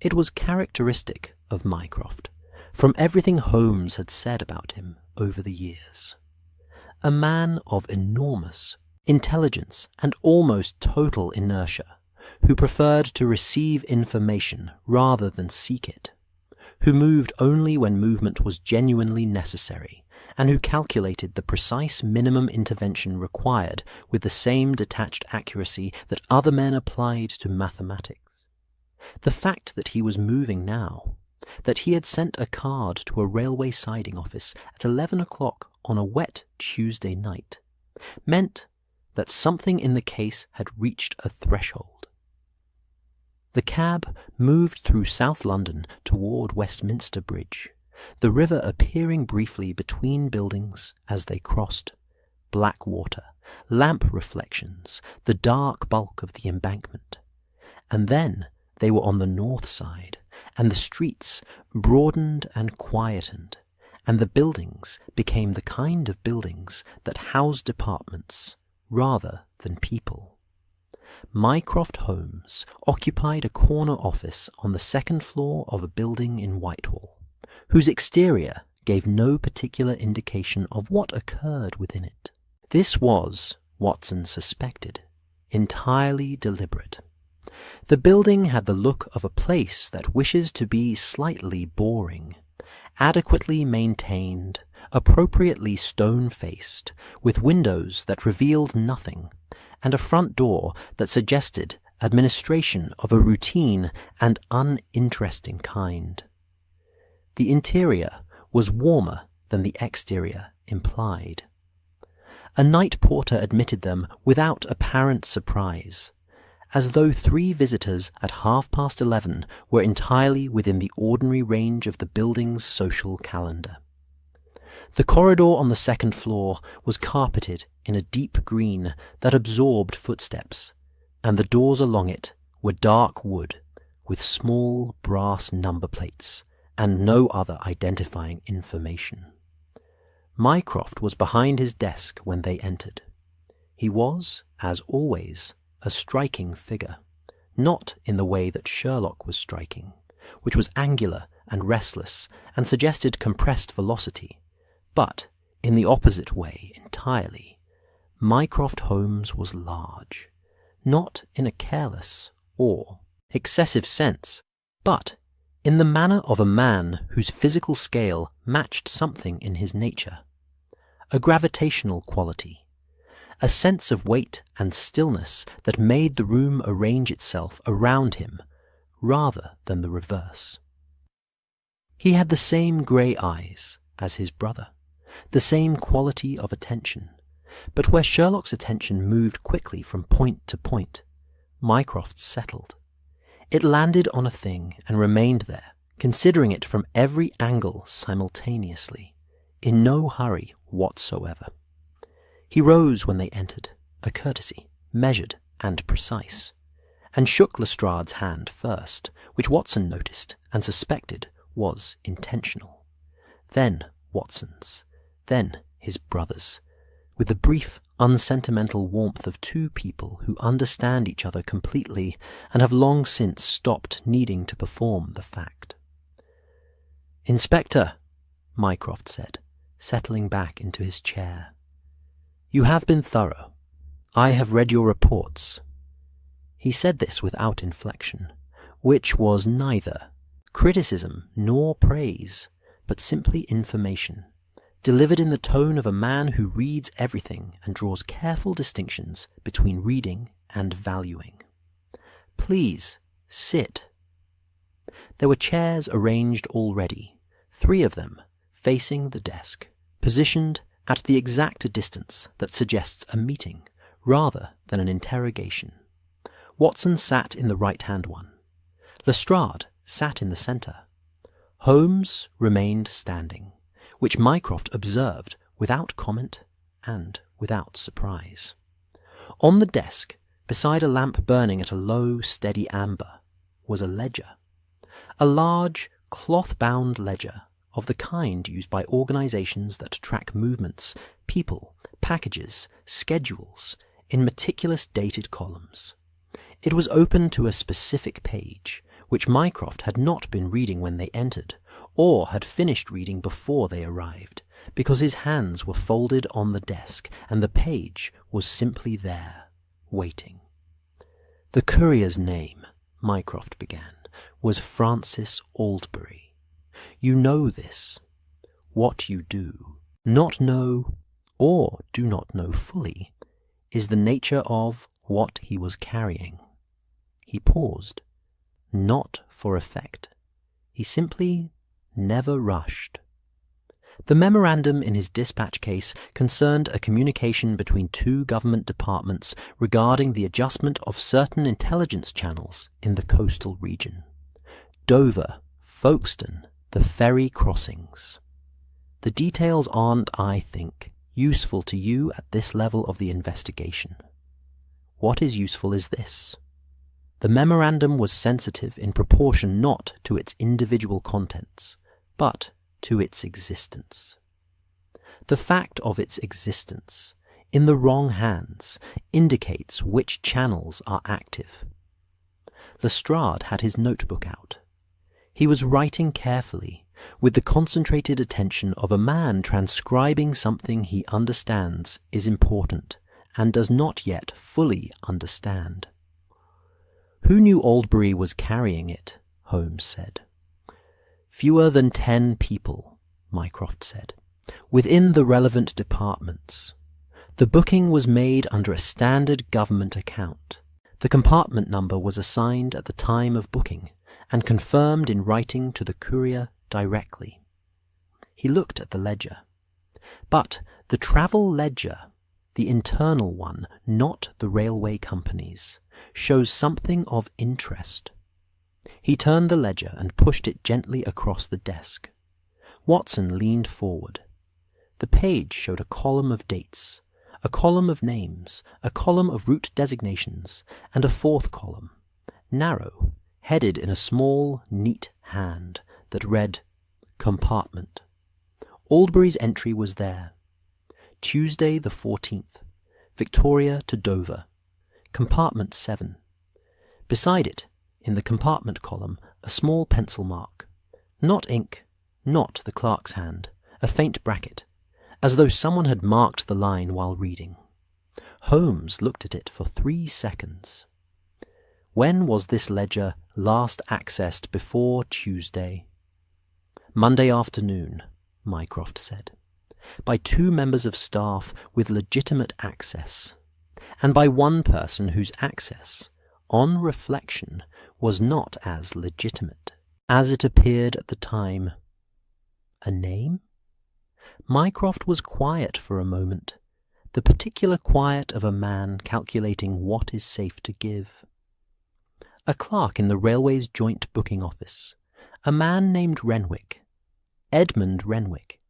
It was characteristic of Mycroft, from everything Holmes had said about him over the years. A man of enormous intelligence and almost total inertia, who preferred to receive information rather than seek it, who moved only when movement was genuinely necessary, and who calculated the precise minimum intervention required with the same detached accuracy that other men applied to mathematics. The fact that he was moving now, that he had sent a card to a railway siding office at 11 o'clock on a wet Tuesday night, meant that something in the case had reached a threshold. The cab moved through South London toward Westminster Bridge, the river appearing briefly between buildings as they crossed. Black water, lamp reflections, the dark bulk of the embankment. And then they were on the north side, and the streets broadened and quietened, and the buildings became the kind of buildings that house departments rather than people. Mycroft Holmes occupied a corner office on the second floor of a building in Whitehall, whose exterior gave no particular indication of what occurred within it. This was, Watson suspected, entirely deliberate. The building had the look of a place that wishes to be slightly boring, adequately maintained, appropriately stone-faced, with windows that revealed nothing, and a front door that suggested administration of a routine and uninteresting kind. The interior was warmer than the exterior implied. A night porter admitted them without apparent surprise, as though 3 visitors at 11:30 were entirely within the ordinary range of the building's social calendar. The corridor on the second floor was carpeted in a deep green that absorbed footsteps, and the doors along it were dark wood with small brass number plates and no other identifying information. Mycroft was behind his desk when they entered. He was, as always, a striking figure, not in the way that Sherlock was striking, which was angular and restless and suggested compressed velocity, but in the opposite way entirely. Mycroft Holmes was large, not in a careless or excessive sense, but in the manner of a man whose physical scale matched something in his nature, a gravitational quality, a sense of weight and stillness that made the room arrange itself around him rather than the reverse. He had the same grey eyes as his brother, the same quality of attention, but where Sherlock's attention moved quickly from point to point, Mycroft's settled. It landed on a thing and remained there, considering it from every angle simultaneously, in no hurry whatsoever. He rose when they entered, a courtesy, measured and precise, and shook Lestrade's hand first, which Watson noticed and suspected was intentional. Then Watson's, then his brother's, with the brief, unsentimental warmth of 2 people who understand each other completely and have long since stopped needing to perform the fact. "Inspector," Mycroft said, settling back into his chair, "you have been thorough. I have read your reports." He said this without inflection, which was neither criticism nor praise, but simply information, delivered in the tone of a man who reads everything and draws careful distinctions between reading and valuing. "Please, sit." There were chairs arranged already, 3 of them facing the desk, positioned at the exact distance that suggests a meeting rather than an interrogation. Watson sat in the right-hand one. Lestrade sat in the centre. Holmes remained standing, which Mycroft observed without comment and without surprise. On the desk, beside a lamp burning at a low, steady amber, was a ledger. A large, cloth-bound ledger of the kind used by organizations that track movements, people, packages, schedules, in meticulous dated columns. It was open to a specific page, which Mycroft had not been reading when they entered, or had finished reading before they arrived, because his hands were folded on the desk, and the page was simply there, waiting. "The courier's name," Mycroft began, "was Francis Aldbury. You know this. What you do not know, or do not know fully, is the nature of what he was carrying." He paused, not for effect. He simply never rushed. The memorandum in his dispatch case concerned a communication between two government departments regarding the adjustment of certain intelligence channels in the coastal region. Dover, Folkestone, the ferry crossings. The details aren't, I think, useful to you at this level of the investigation. What is useful is this. The memorandum was sensitive in proportion not to its individual contents, but to its existence. The fact of its existence, in the wrong hands, indicates which channels are active. Lestrade had his notebook out. He was writing carefully, with the concentrated attention of a man transcribing something he understands is important and does not yet fully understand. Who knew Aldbury was carrying it? Holmes said. Fewer than 10 people, Mycroft said, within the relevant departments. The booking was made under a standard government account. The compartment number was assigned at the time of booking and confirmed in writing to the Courier directly. He looked at the ledger. But the travel ledger, the internal one, not the railway company's, shows something of interest. He turned the ledger and pushed it gently across the desk. Watson leaned forward. The page showed a column of dates, a column of names, a column of route designations, and a fourth column, narrow, headed in a small, neat hand, that read, Compartment. Aldbury's entry was there. Tuesday the 14th, Victoria to Dover, Compartment 7. Beside it, in the compartment column, a small pencil mark. Not ink, not the clerk's hand, a faint bracket, as though someone had marked the line while reading. Holmes looked at it for 3 seconds. When was this ledger last accessed before Tuesday? Monday afternoon, Mycroft said, by 2 members of staff with legitimate access, and by one person whose access, on reflection, was not as legitimate as it appeared at the time. A name? Mycroft was quiet for a moment, the particular quiet of a man calculating what is safe to give. A clerk in the railway's joint booking office, a man named Renwick, Edmund Renwick.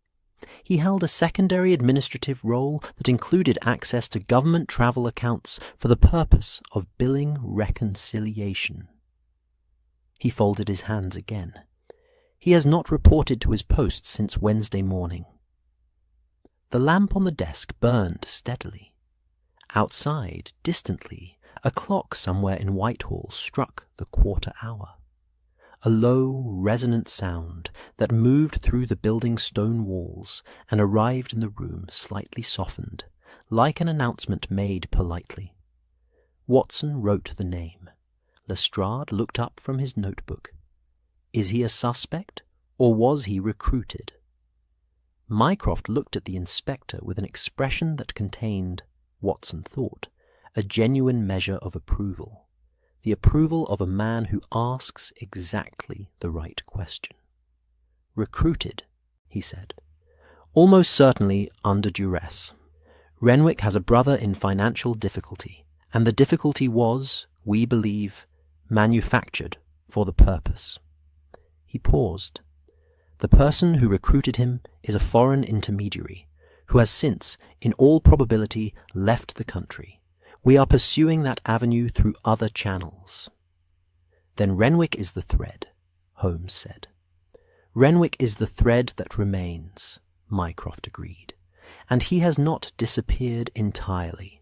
He held a secondary administrative role that included access to government travel accounts for the purpose of billing reconciliation. He folded his hands again. He has not reported to his post since Wednesday morning. The lamp on the desk burned steadily. Outside, distantly, a clock somewhere in Whitehall struck the quarter hour. A low, resonant sound that moved through the building's stone walls and arrived in the room slightly softened, like an announcement made politely. Watson wrote the name. Lestrade looked up from his notebook. Is he a suspect, or was he recruited? Mycroft looked at the inspector with an expression that contained, Watson thought, a genuine measure of approval. The approval of a man who asks exactly the right question. Recruited, he said. Almost certainly under duress. Renwick has a brother in financial difficulty, and the difficulty was, we believe, manufactured for the purpose. He paused. The person who recruited him is a foreign intermediary, who has since, in all probability, left the country. We are pursuing that avenue through other channels. Then Renwick is the thread, Holmes said. Renwick is the thread that remains, Mycroft agreed, and he has not disappeared entirely.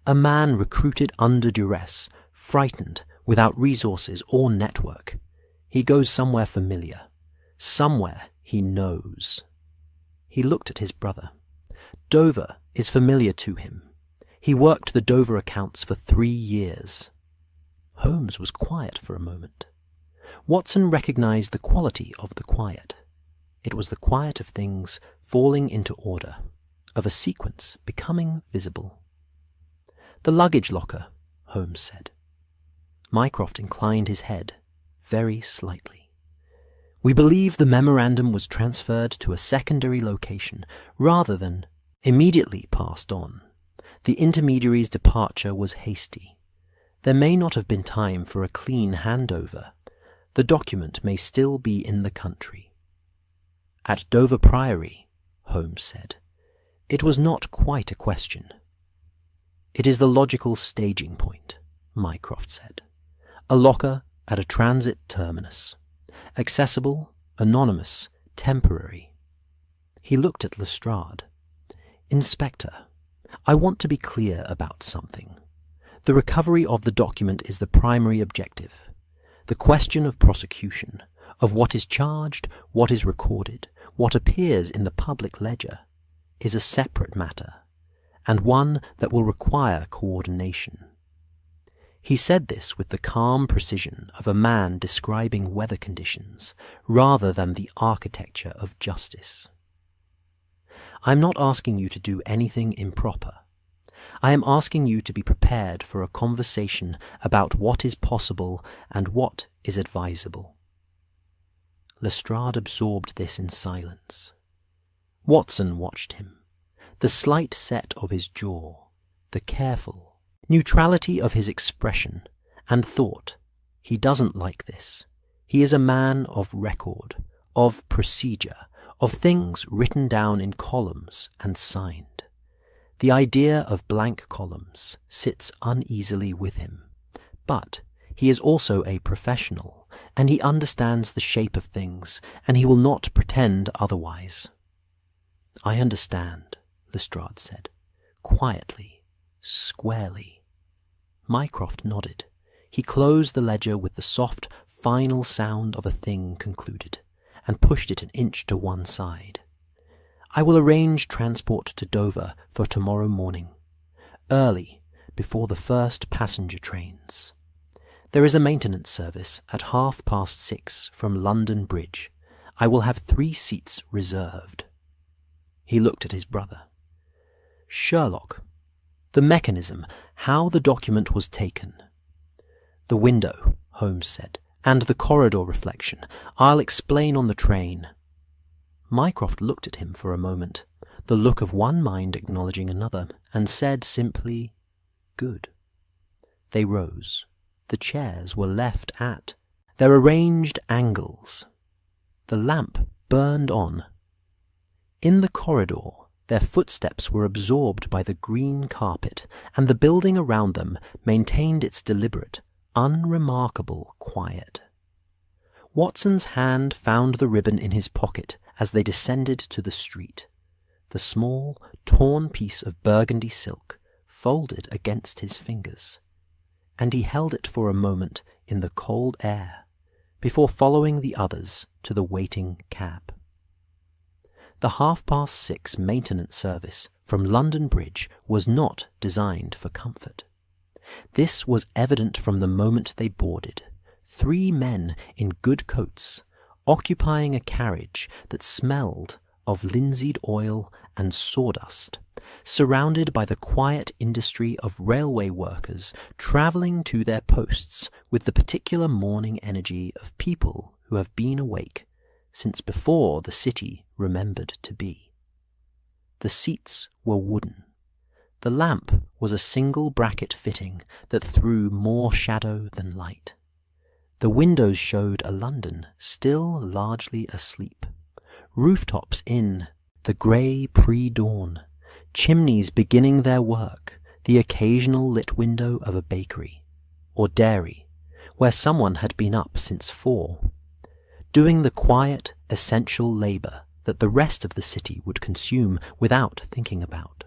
A man recruited under duress, frightened, without resources or network. He goes somewhere familiar, somewhere he knows. He looked at his brother. Dover is familiar to him. He worked the Dover accounts for 3 years. Holmes was quiet for a moment. Watson recognized the quality of the quiet. It was the quiet of things falling into order, of a sequence becoming visible. The luggage locker, Holmes said. Mycroft inclined his head, very slightly. We believe the memorandum was transferred to a secondary location rather than immediately passed on. The intermediary's departure was hasty. There may not have been time for a clean handover. The document may still be in the country. At Dover Priory, Holmes said, it was not quite a question. It is the logical staging point, Mycroft said. A locker at a transit terminus. Accessible, anonymous, temporary. He looked at Lestrade. Inspector, I want to be clear about something. The recovery of the document is the primary objective. The question of prosecution, of what is charged, what is recorded, what appears in the public ledger, is a separate matter, and one that will require coordination. He said this with the calm precision of a man describing weather conditions rather than the architecture of justice. I am not asking you to do anything improper. I am asking you to be prepared for a conversation about what is possible and what is advisable. Lestrade absorbed this in silence. Watson watched him. The slight set of his jaw, the careful neutrality of his expression, and thought, he doesn't like this. He is a man of record, of procedure, of things written down in columns and signed. The idea of blank columns sits uneasily with him. But he is also a professional, and he understands the shape of things, and he will not pretend otherwise. I understand, Lestrade said, quietly, squarely. Mycroft nodded. He closed the ledger with the soft, final sound of a thing concluded, and pushed it an inch to one side. I will arrange transport to Dover for tomorrow morning, early, before the first passenger trains. There is a maintenance service at 6:30 from London Bridge. I will have 3 seats reserved. He looked at his brother. Sherlock, the mechanism, how the document was taken. The window, Holmes said, and the corridor reflection. I'll explain on the train. Mycroft looked at him for a moment, the look of one mind acknowledging another, and said simply, Good. They rose. The chairs were left at their arranged angles. The lamp burned on. In the corridor, their footsteps were absorbed by the green carpet, and the building around them maintained its deliberate, unremarkable quiet. Watson's hand found the ribbon in his pocket as they descended to the street. The small, torn piece of burgundy silk folded against his fingers, and he held it for a moment in the cold air, before following the others to the waiting cab. The 6:30 maintenance service from London Bridge was not designed for comfort. This was evident from the moment they boarded. 3 men in good coats, occupying a carriage that smelled of linseed oil and sawdust, surrounded by the quiet industry of railway workers travelling to their posts with the particular morning energy of people who have been awake since before the city remembered to be. The seats were wooden. The lamp was a single bracket fitting that threw more shadow than light. The windows showed a London still largely asleep, rooftops in the grey pre-dawn, chimneys beginning their work, the occasional lit window of a bakery or dairy where someone had been up since 4, doing the quiet, essential labour that the rest of the city would consume without thinking about.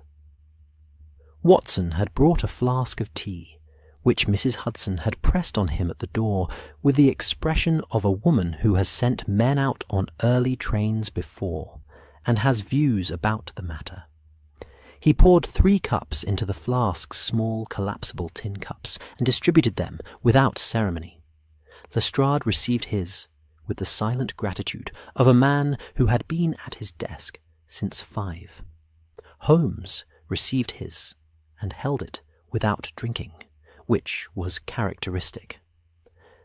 Watson had brought a flask of tea, which Mrs. Hudson had pressed on him at the door with the expression of a woman who has sent men out on early trains before, and has views about the matter. He poured 3 cups into the flask's small collapsible tin cups and distributed them without ceremony. Lestrade received his with the silent gratitude of a man who had been at his desk since 5. Holmes received his and held it without drinking, which was characteristic.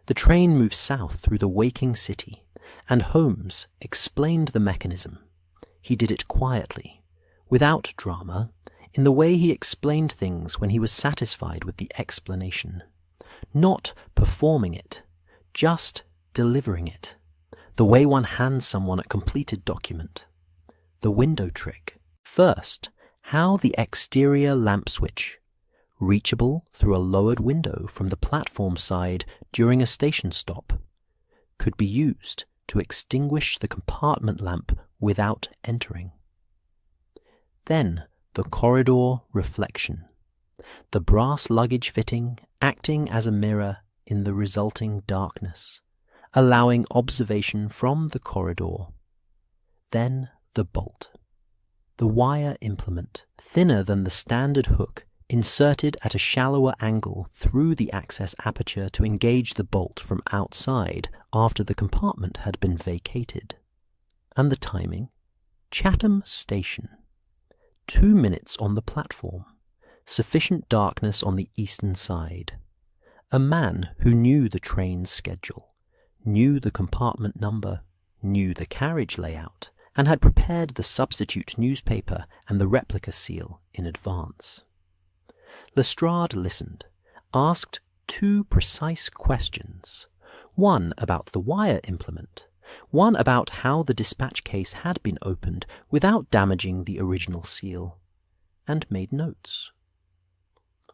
The train moved south through the waking city, and Holmes explained the mechanism. He did it quietly, without drama, in the way he explained things when he was satisfied with the explanation. Not performing it, just delivering it, the way one hands someone a completed document. The window trick. First, how the exterior lamp switch, reachable through a lowered window from the platform side during a station stop, could be used to extinguish the compartment lamp without entering. Then the corridor reflection, the brass luggage fitting acting as a mirror in the resulting darkness, allowing observation from the corridor. Then the bolt, the wire implement, thinner than the standard hook, inserted at a shallower angle through the access aperture to engage the bolt from outside after the compartment had been vacated. And the timing? Chatham Station. 2 minutes on the platform. Sufficient darkness on the eastern side. A man who knew the train's schedule, knew the compartment number, knew the carriage layout, and had prepared the substitute newspaper and the replica seal in advance. Lestrade listened, asked 2 precise questions, one about the wire implement, one about how the dispatch case had been opened without damaging the original seal, and made notes.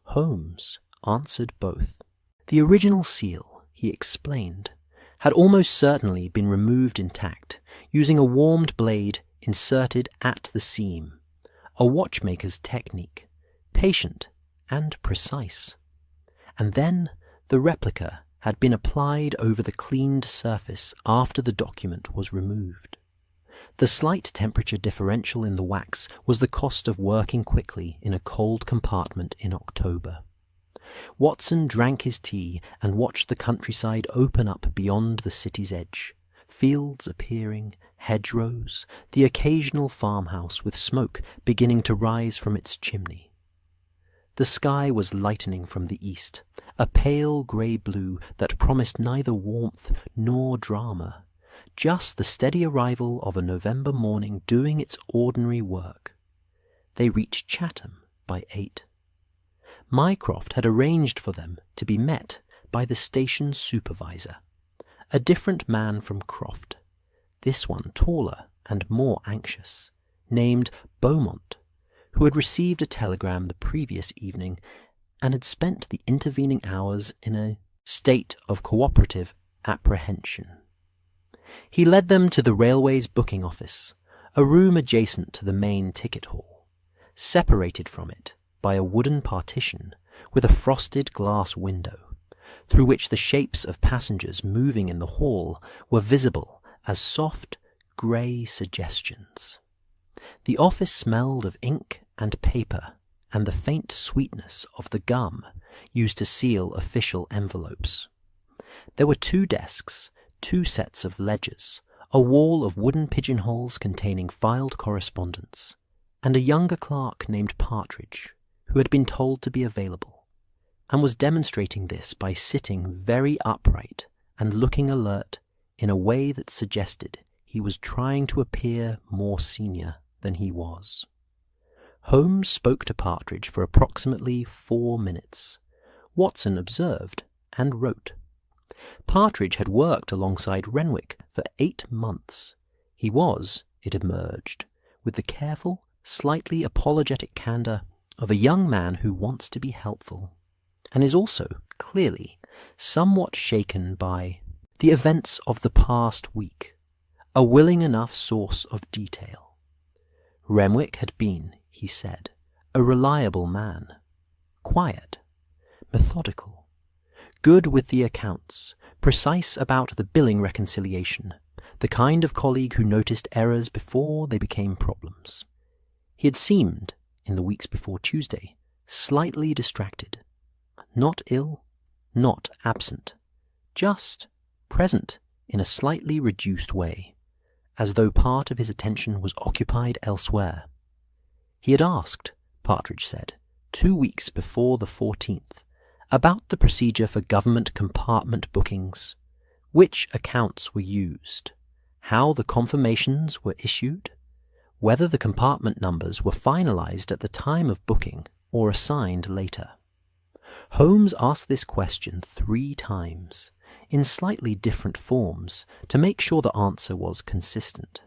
Holmes answered both. The original seal, he explained, had almost certainly been removed intact, using a warmed blade inserted at the seam, a watchmaker's technique, patient and precise. And then the replica had been applied over the cleaned surface after the document was removed. The slight temperature differential in the wax was the cost of working quickly in a cold compartment in October. Watson drank his tea and watched the countryside open up beyond the city's edge, fields appearing, hedgerows, the occasional farmhouse with smoke beginning to rise from its chimney. The sky was lightening from the east, a pale grey blue that promised neither warmth nor drama, just the steady arrival of a November morning doing its ordinary work. They reached Chatham by 8. Mycroft had arranged for them to be met by the station supervisor, a different man from Croft, this one taller and more anxious, named Beaumont, who had received a telegram the previous evening and had spent the intervening hours in a state of cooperative apprehension. He led them to the railway's booking office, a room adjacent to the main ticket hall, separated from it by a wooden partition with a frosted glass window, through which the shapes of passengers moving in the hall were visible as soft, grey suggestions. The office smelled of ink and paper and the faint sweetness of the gum used to seal official envelopes. There were 2 desks, 2 sets of ledgers, a wall of wooden pigeonholes containing filed correspondence, and a younger clerk named Partridge, who had been told to be available, and was demonstrating this by sitting very upright and looking alert in a way that suggested he was trying to appear more senior than he was. Holmes spoke to Partridge for approximately 4 minutes. Watson observed and wrote. Partridge had worked alongside Renwick for 8 months. He was, it emerged, with the careful, slightly apologetic candour of a young man who wants to be helpful, and is also, clearly, somewhat shaken by the events of the past week, a willing enough source of detail. Renwick had been, he said, a reliable man, quiet, methodical, good with the accounts, precise about the billing reconciliation, the kind of colleague who noticed errors before they became problems. He had seemed, in the weeks before Tuesday, slightly distracted, not ill, not absent, just present in a slightly reduced way, as though part of his attention was occupied elsewhere. He had asked, Partridge said, 2 weeks before the 14th, about the procedure for government compartment bookings, which accounts were used, how the confirmations were issued, whether the compartment numbers were finalized at the time of booking or assigned later. Holmes asked this question 3 times, in slightly different forms, to make sure the answer was consistent.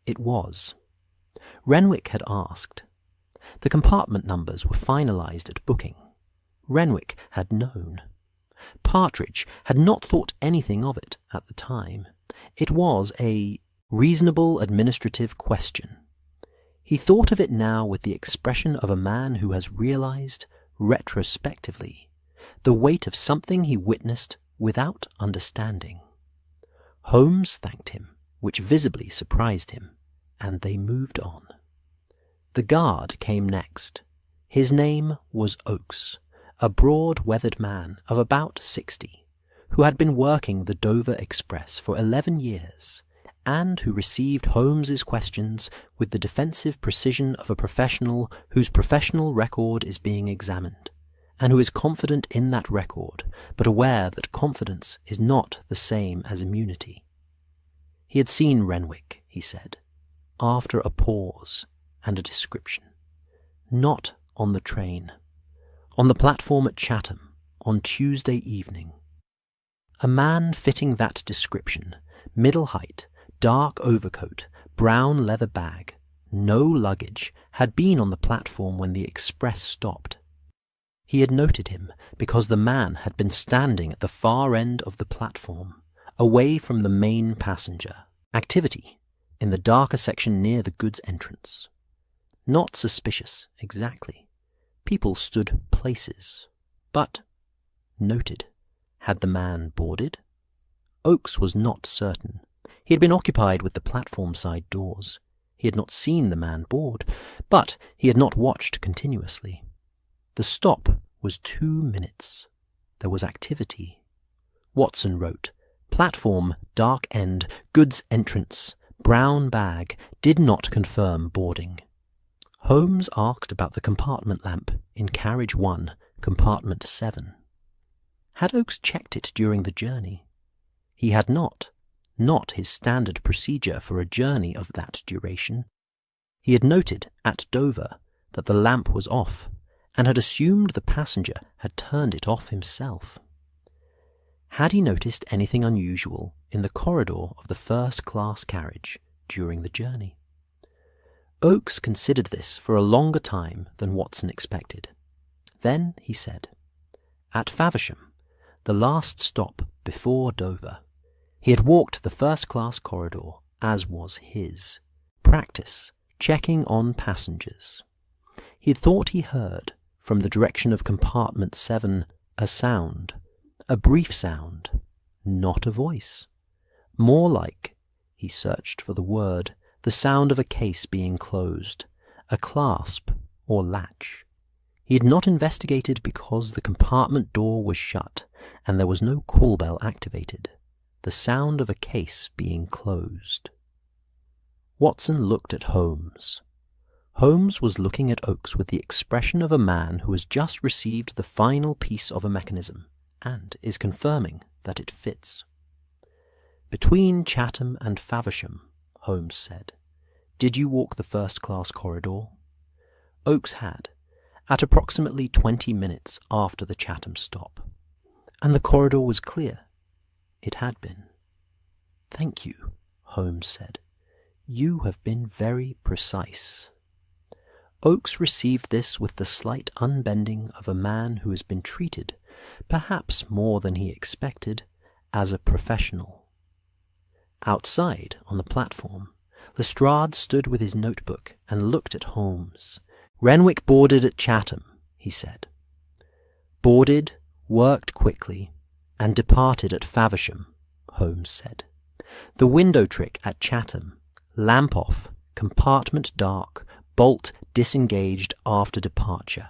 It was. Renwick had asked. The compartment numbers were finalized at booking. Renwick had known. Partridge had not thought anything of it at the time. It was a reasonable administrative question. He thought of it now with the expression of a man who has realized, retrospectively, the weight of something he witnessed without understanding. Holmes thanked him, which visibly surprised him, and they moved on. The guard came next. His name was Oakes, a broad-weathered man of about 60, who had been working the Dover Express for 11 years, and who received Holmes's questions with the defensive precision of a professional whose professional record is being examined, and who is confident in that record, but aware that confidence is not the same as immunity. He had seen Renwick, he said, after a pause and a description. Not on the train. On the platform at Chatham, on Tuesday evening. A man fitting that description, middle height, dark overcoat, brown leather bag, no luggage, had been on the platform when the express stopped. He had noted him because the man had been standing at the far end of the platform, away from the main passenger activity, in the darker section near the goods entrance. Not suspicious, exactly. People stood places. But, noted, had the man boarded? Oakes was not certain. He had been occupied with the platform side doors. He had not seen the man board, but he had not watched continuously. The stop was 2 minutes. There was activity. Watson wrote, platform, dark end, goods entrance, brown bag, did not confirm boarding. Holmes asked about the compartment lamp in carriage 1, compartment 7. Had Oakes checked it during the journey? He had not his standard procedure for a journey of that duration. He had noted at Dover that the lamp was off, and had assumed the passenger had turned it off himself. Had he noticed anything unusual in the corridor of the first-class carriage during the journey? Oakes considered this for a longer time than Watson expected. Then he said, at Faversham, the last stop before Dover, he had walked the first-class corridor, as was his practice, checking on passengers. He had thought he heard, from the direction of compartment 7, a sound, a brief sound, not a voice. More like, he searched for the word, the sound of a case being closed, a clasp or latch. He had not investigated because the compartment door was shut and there was no call bell activated. The sound of a case being closed. Watson looked at Holmes. Holmes was looking at Oakes with the expression of a man who has just received the final piece of a mechanism and is confirming that it fits. Between Chatham and Faversham, Holmes said, did you walk the first-class corridor? Oakes had, at approximately 20 minutes after the Chatham stop. And the corridor was clear. It had been. Thank you, Holmes said. You have been very precise. Oakes received this with the slight unbending of a man who has been treated, perhaps more than he expected, as a professional. Outside, on the platform, Lestrade stood with his notebook and looked at Holmes. Renwick boarded at Chatham, he said. Boarded, worked quickly, and departed at Faversham, Holmes said. The window trick at Chatham, lamp off, compartment dark, bolt disengaged after departure.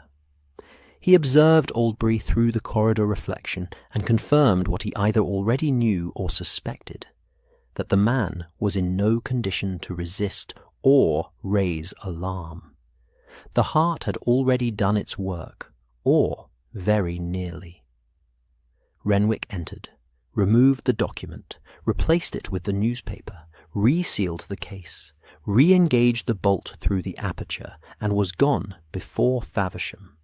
He observed Aldbury through the corridor reflection and confirmed what he either already knew or suspected, that the man was in no condition to resist or raise alarm. The heart had already done its work, or very nearly. Renwick entered, removed the document, replaced it with the newspaper, resealed the case, re-engaged the bolt through the aperture, and was gone before Faversham.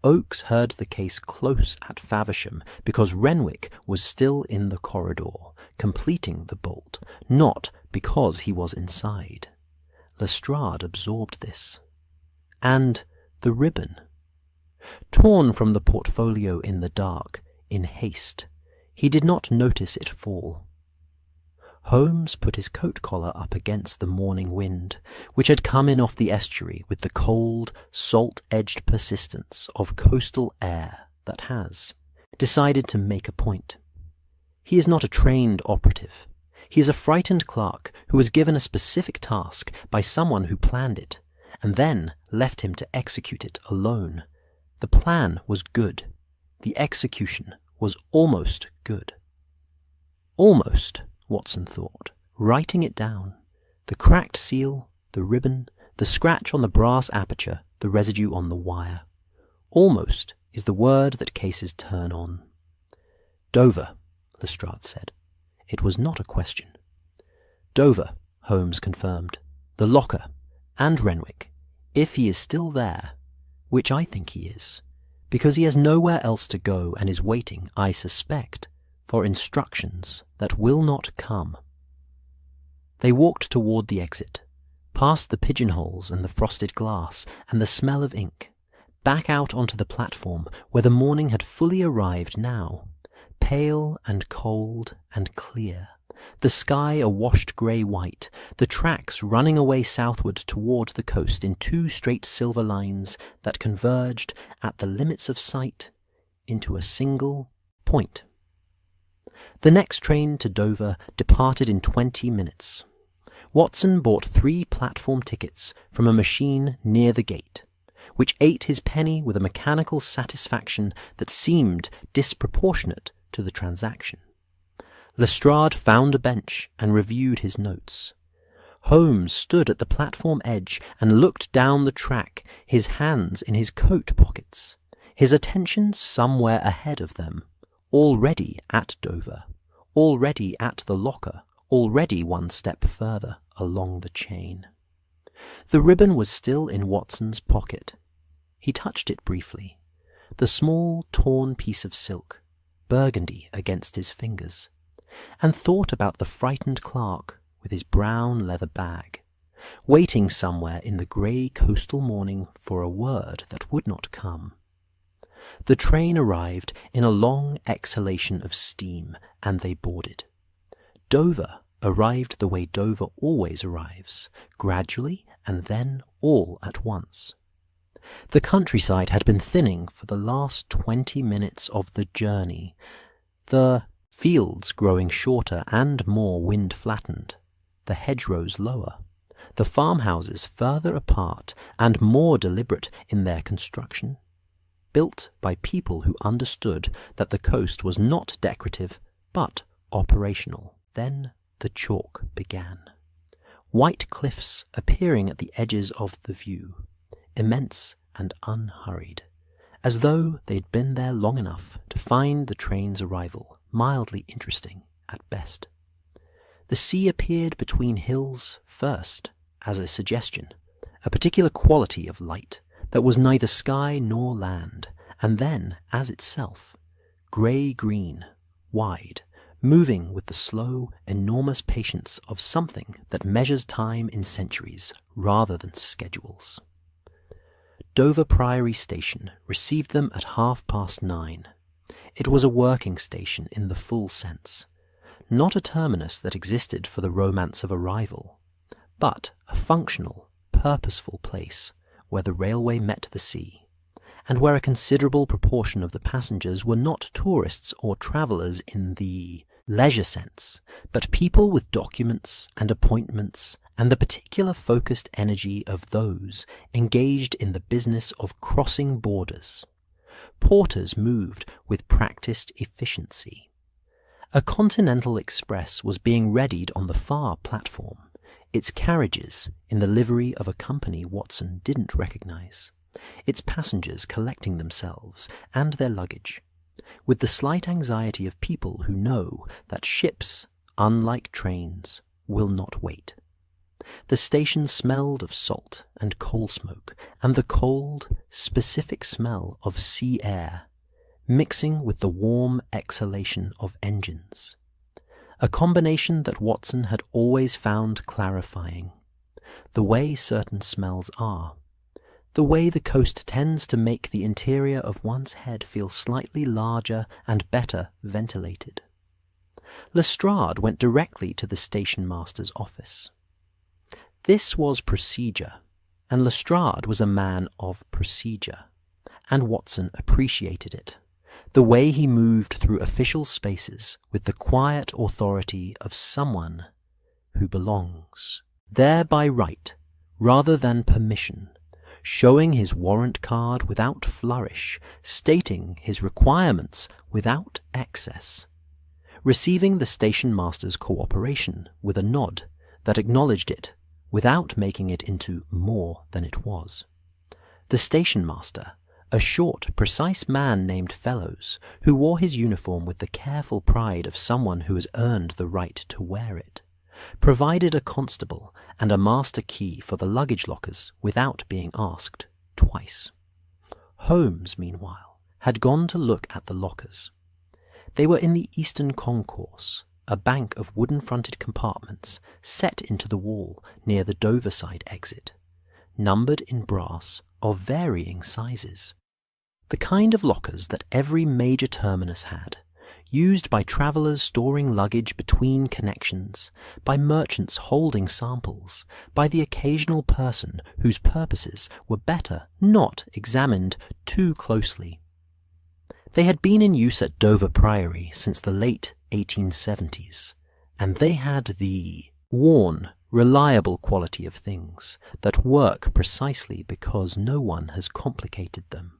Oakes heard the case close at Faversham because Renwick was still in the corridor, completing the bolt, not because he was inside. Lestrade absorbed this. And the ribbon. Torn from the portfolio in the dark, in haste, he did not notice it fall. Holmes put his coat collar up against the morning wind, which had come in off the estuary with the cold, salt-edged persistence of coastal air that has decided to make a point. He is not a trained operative. He is a frightened clerk who was given a specific task by someone who planned it, and then left him to execute it alone. The plan was good. The execution was almost good. Almost, Watson thought, writing it down. The cracked seal, the ribbon, the scratch on the brass aperture, the residue on the wire. Almost is the word that cases turn on. Dover, Lestrade said. It was not a question. Dover, Holmes confirmed. The locker, and Renwick, if he is still there, which I think he is, because he has nowhere else to go and is waiting, I suspect, for instructions that will not come. They walked toward the exit, past the pigeonholes and the frosted glass and the smell of ink, back out onto the platform where the morning had fully arrived now, pale and cold and clear, the sky a washed grey-white, the tracks running away southward toward the coast in two straight silver lines that converged at the limits of sight into a single point. The next train to Dover departed in 20 minutes. Watson bought 3 platform tickets from a machine near the gate, which ate his penny with a mechanical satisfaction that seemed disproportionate to the transaction. Lestrade found a bench and reviewed his notes. Holmes stood at the platform edge and looked down the track, his hands in his coat pockets, his attention somewhere ahead of them, already at Dover, already at the locker, already one step further along the chain. The ribbon was still in Watson's pocket. He touched it briefly, the small torn piece of silk, burgundy against his fingers, and thought about the frightened clerk with his brown leather bag, waiting somewhere in the grey coastal morning for a word that would not come. The train arrived in a long exhalation of steam, and they boarded. Dover arrived the way Dover always arrives, gradually and then all at once. The countryside had been thinning for the last 20 minutes of the journey, the fields growing shorter and more wind-flattened, the hedgerows lower, the farmhouses further apart and more deliberate in their construction, built by people who understood that the coast was not decorative but operational. Then the chalk began. White cliffs appearing at the edges of the view, immense and unhurried, as though they'd been there long enough to find the train's arrival mildly interesting at best. The sea appeared between hills first as a suggestion, a particular quality of light that was neither sky nor land, and then as itself, grey-green, wide, moving with the slow, enormous patience of something that measures time in centuries rather than schedules. Dover Priory Station received them at 9:30. It was a working station in the full sense, not a terminus that existed for the romance of arrival, but a functional, purposeful place where the railway met the sea, and where a considerable proportion of the passengers were not tourists or travellers in the leisure sense, but people with documents and appointments and the particular focused energy of those engaged in the business of crossing borders. Porters moved with practised efficiency. A Continental Express was being readied on the far platform, its carriages in the livery of a company Watson didn't recognize, its passengers collecting themselves and their luggage, with the slight anxiety of people who know that ships, unlike trains, will not wait. The station smelled of salt and coal smoke, and the cold, specific smell of sea air, mixing with the warm exhalation of engines. A combination that Watson had always found clarifying. The way certain smells are. The way the coast tends to make the interior of one's head feel slightly larger and better ventilated. Lestrade went directly to the station master's office. This was procedure, and Lestrade was a man of procedure, and Watson appreciated it. The way he moved through official spaces with the quiet authority of someone who belongs, there by right rather than permission, showing his warrant card without flourish, stating his requirements without excess, receiving the station master's cooperation with a nod that acknowledged it without making it into more than it was. The station master, a short, precise man named Fellows, who wore his uniform with the careful pride of someone who has earned the right to wear it, provided a constable and a master key for the luggage lockers without being asked twice. Holmes, meanwhile, had gone to look at the lockers. They were in the eastern concourse, a bank of wooden-fronted compartments set into the wall near the Dover side exit, numbered in brass of varying sizes. The kind of lockers that every major terminus had, used by travellers storing luggage between connections, by merchants holding samples, by the occasional person whose purposes were better not examined too closely. They had been in use at Dover Priory since the late 1870s, and they had the worn, reliable quality of things that work precisely because no one has complicated them.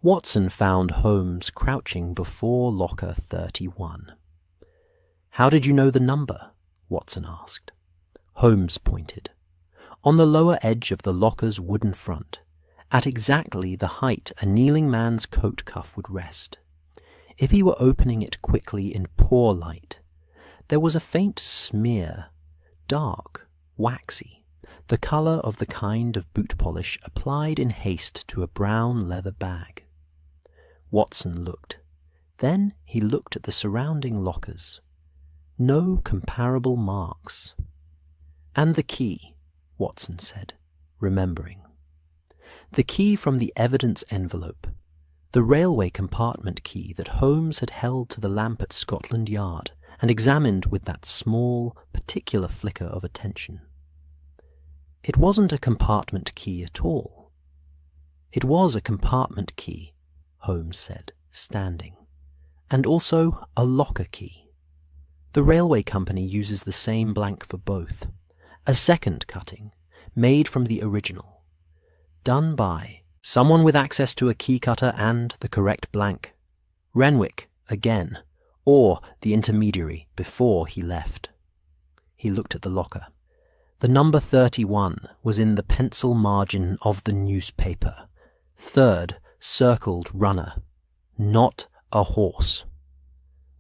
Watson found Holmes crouching before locker 31. "How did you know the number?" Watson asked. Holmes pointed. On the lower edge of the locker's wooden front, at exactly the height a kneeling man's coat cuff would rest. If he were opening it quickly in poor light, there was a faint smear, dark, waxy, the colour of the kind of boot polish applied in haste to a brown leather bag. Watson looked. Then he looked at the surrounding lockers. No comparable marks. "And the key," Watson said, remembering. The key from the evidence envelope, the railway compartment key that Holmes had held to the lamp at Scotland Yard and examined with that small, particular flicker of attention. It wasn't a compartment key at all. It was a compartment key, Holmes said, standing, and also a locker key. The railway company uses the same blank for both, a second cutting, made from the original, done by someone with access to a key cutter and the correct blank. Renwick, again, or the intermediary before he left. He looked at the locker. The number 31 was in the pencil margin of the newspaper. Third circled runner, not a horse.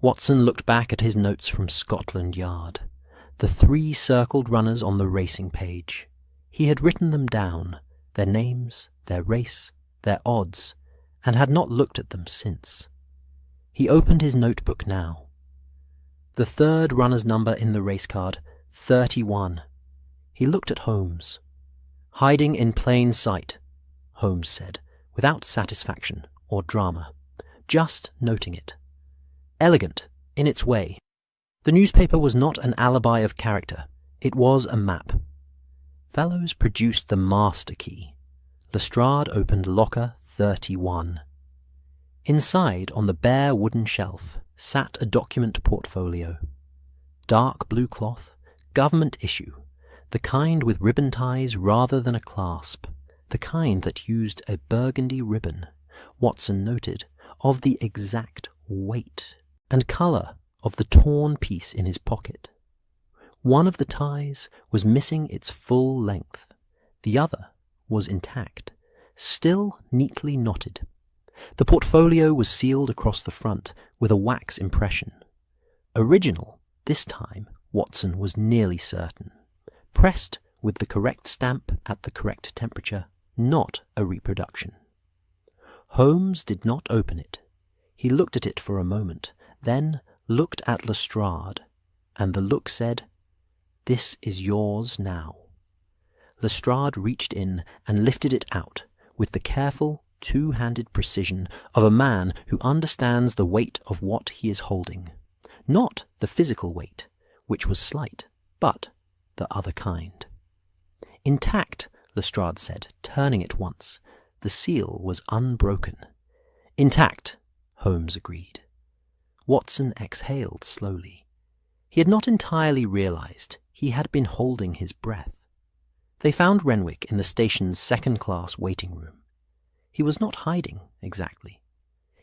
Watson looked back at his notes from Scotland Yard. The 3 circled runners on the racing page. He had written them down, their names, their race, their odds, and had not looked at them since. He opened his notebook now. The 3rd runner's number in the race card, 31. He looked at Holmes. "Hiding in plain sight," Holmes said, without satisfaction or drama, just noting it. Elegant, in its way. The newspaper was not an alibi of character. It was a map. Fellows produced the master key. Lestrade opened locker 31. Inside, on the bare wooden shelf, sat a document portfolio. Dark blue cloth, government issue, the kind with ribbon ties rather than a clasp, the kind that used a burgundy ribbon, Watson noted, of the exact weight and colour of the torn piece in his pocket. One of the ties was missing its full length, the other was intact, still neatly knotted. The portfolio was sealed across the front with a wax impression. Original, this time, Watson was nearly certain. Pressed with the correct stamp at the correct temperature, not a reproduction. Holmes did not open it. He looked at it for a moment, then looked at Lestrade, and the look said, "This is yours now." Lestrade reached in and lifted it out with the careful, two-handed precision of a man who understands the weight of what he is holding. Not the physical weight, which was slight, but the other kind. "Intact," Lestrade said, turning it once. The seal was unbroken. "Intact," Holmes agreed. Watson exhaled slowly. He had not entirely realized he had been holding his breath. They found Renwick in the station's second-class waiting room. He was not hiding, exactly.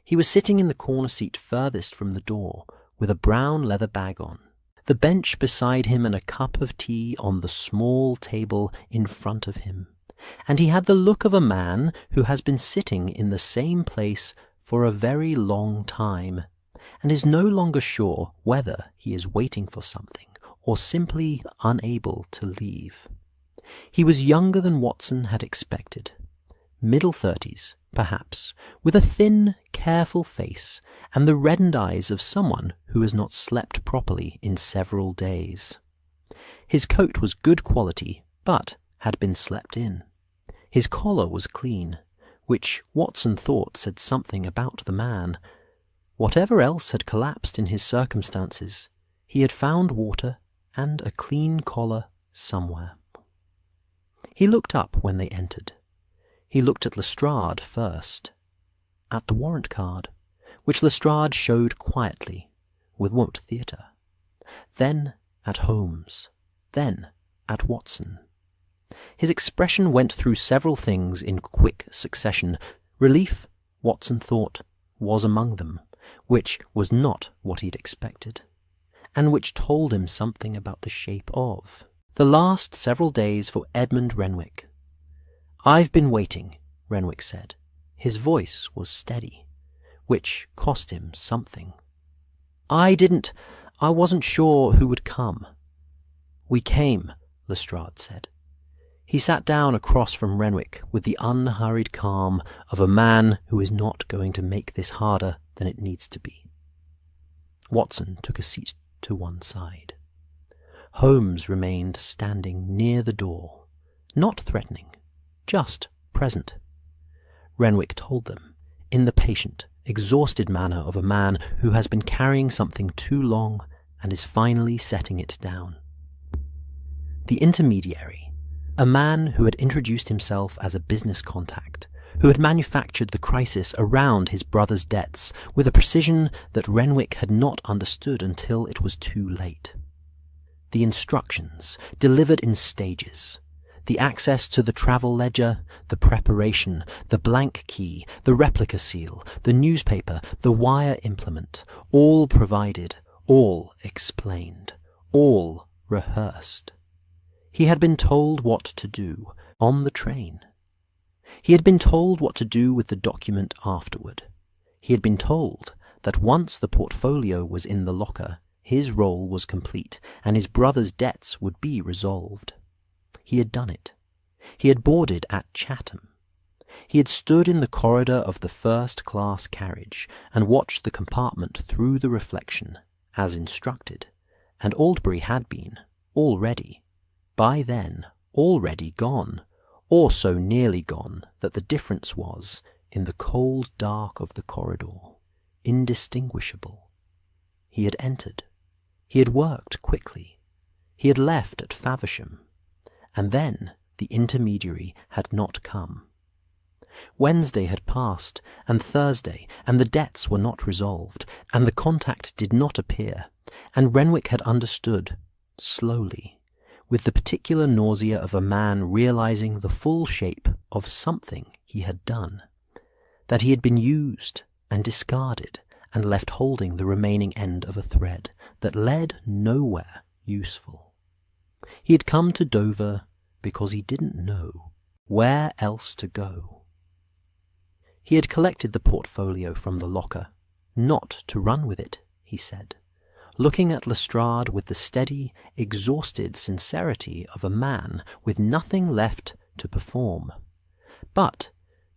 He was sitting in the corner seat furthest from the door, with a brown leather bag on, the bench beside him and a cup of tea on the small table in front of him, and he had the look of a man who has been sitting in the same place for a very long time, and is no longer sure whether he is waiting for something or simply unable to leave. He was younger than Watson had expected. Middle 30s, perhaps, with a thin, careful face and the reddened eyes of someone who has not slept properly in several days. His coat was good quality, but had been slept in. His collar was clean, which Watson thought said something about the man. Whatever else had collapsed in his circumstances, he had found water and a clean collar somewhere. He looked up when they entered. He looked at Lestrade first, at the warrant card, which Lestrade showed quietly, with won't theatre, then at Holmes, then at Watson. His expression went through several things in quick succession. Relief, Watson thought, was among them, which was not what he'd expected, and which told him something about the shape of the last several days for Edmund Renwick. "I've been waiting," Renwick said. His voice was steady, which cost him something. I wasn't sure who would come." "We came," Lestrade said. He sat down across from Renwick with the unhurried calm of a man who is not going to make this harder than it needs to be. Watson took a seat to one side. Holmes remained standing near the door, not threatening, just present. Renwick told them, in the patient, exhausted manner of a man who has been carrying something too long and is finally setting it down. The intermediary, a man who had introduced himself as a business contact, who had manufactured the crisis around his brother's debts with a precision that Renwick had not understood until it was too late. The instructions, delivered in stages, the access to the travel ledger, the preparation, the blank key, the replica seal, the newspaper, the wire implement, all provided, all explained, all rehearsed. He had been told what to do on the train. He had been told what to do with the document afterward. He had been told that once the portfolio was in the locker, his role was complete, and his brother's debts would be resolved. He had done it. He had boarded at Chatham. He had stood in the corridor of the first-class carriage and watched the compartment through the reflection, as instructed, and Aldbury had been, already, by then, already gone, or so nearly gone that the difference was, in the cold dark of the corridor, indistinguishable. He had entered. He had worked quickly. He had left at Faversham. And then the intermediary had not come. Wednesday had passed, and Thursday, and the debts were not resolved, and the contact did not appear, and Renwick had understood, slowly, with the particular nausea of a man realizing the full shape of something he had done, that he had been used and discarded and left holding the remaining end of a thread that led nowhere useful. He had come to Dover because he didn't know where else to go. He had collected the portfolio from the locker, not to run with it, he said, looking at Lestrade with the steady, exhausted sincerity of a man with nothing left to perform. But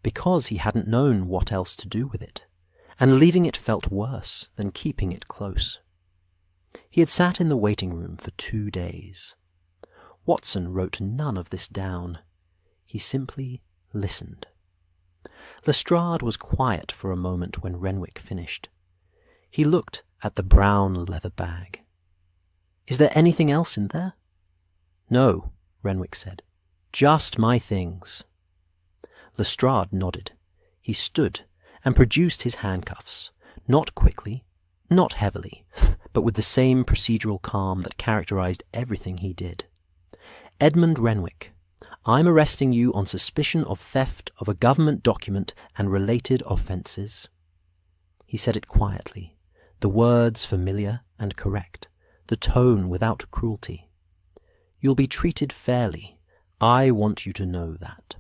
because he hadn't known what else to do with it, and leaving it felt worse than keeping it close. He had sat in the waiting room for 2 days. Watson wrote none of this down. He simply listened. Lestrade was quiet for a moment when Renwick finished. He looked at the brown leather bag. "Is there anything else in there?" "No," Renwick said. "Just my things." Lestrade nodded. He stood and produced his handcuffs, not quickly, not heavily, but with the same procedural calm that characterized everything he did. "Edmund Renwick, I'm arresting you on suspicion of theft of a government document and related offences." He said it quietly, the words familiar and correct, the tone without cruelty. "You'll be treated fairly. I want you to know that."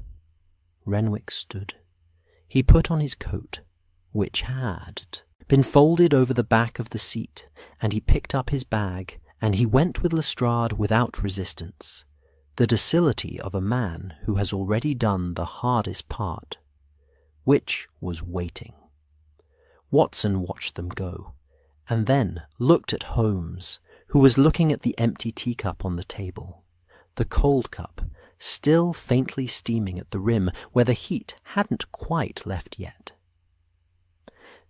Renwick stood. He put on his coat, which had been folded over the back of the seat, and he picked up his bag, and he went with Lestrade without resistance, the docility of a man who has already done the hardest part, which was waiting. Watson watched them go, and then looked at Holmes, who was looking at the empty teacup on the table, the cold cup, still faintly steaming at the rim where the heat hadn't quite left yet.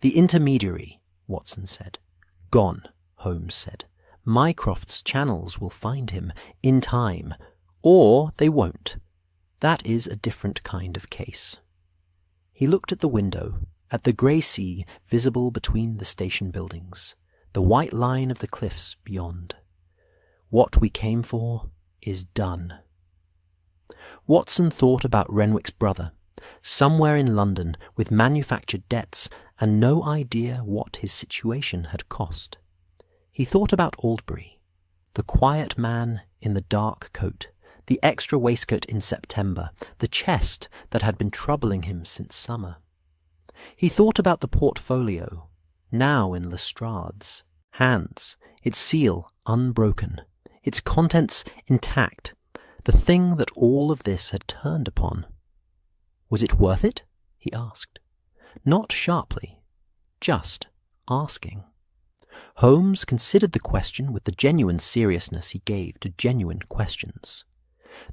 "The intermediary," Watson said. "Gone," Holmes said. "Mycroft's channels will find him in time, or they won't. That is a different kind of case." He looked at the window, at the grey sea visible between the station buildings, the white line of the cliffs beyond. "What we came for is done." Watson thought about Renwick's brother, somewhere in London with manufactured debts and no idea what his situation had cost. He thought about Aldbury, the quiet man in the dark coat, the extra waistcoat in September, the chest that had been troubling him since summer. He thought about the portfolio, now in Lestrade's hands, its seal unbroken, its contents intact, the thing that all of this had turned upon. Was it worth it? He asked. Not sharply, just asking. Holmes considered the question with the genuine seriousness he gave to genuine questions.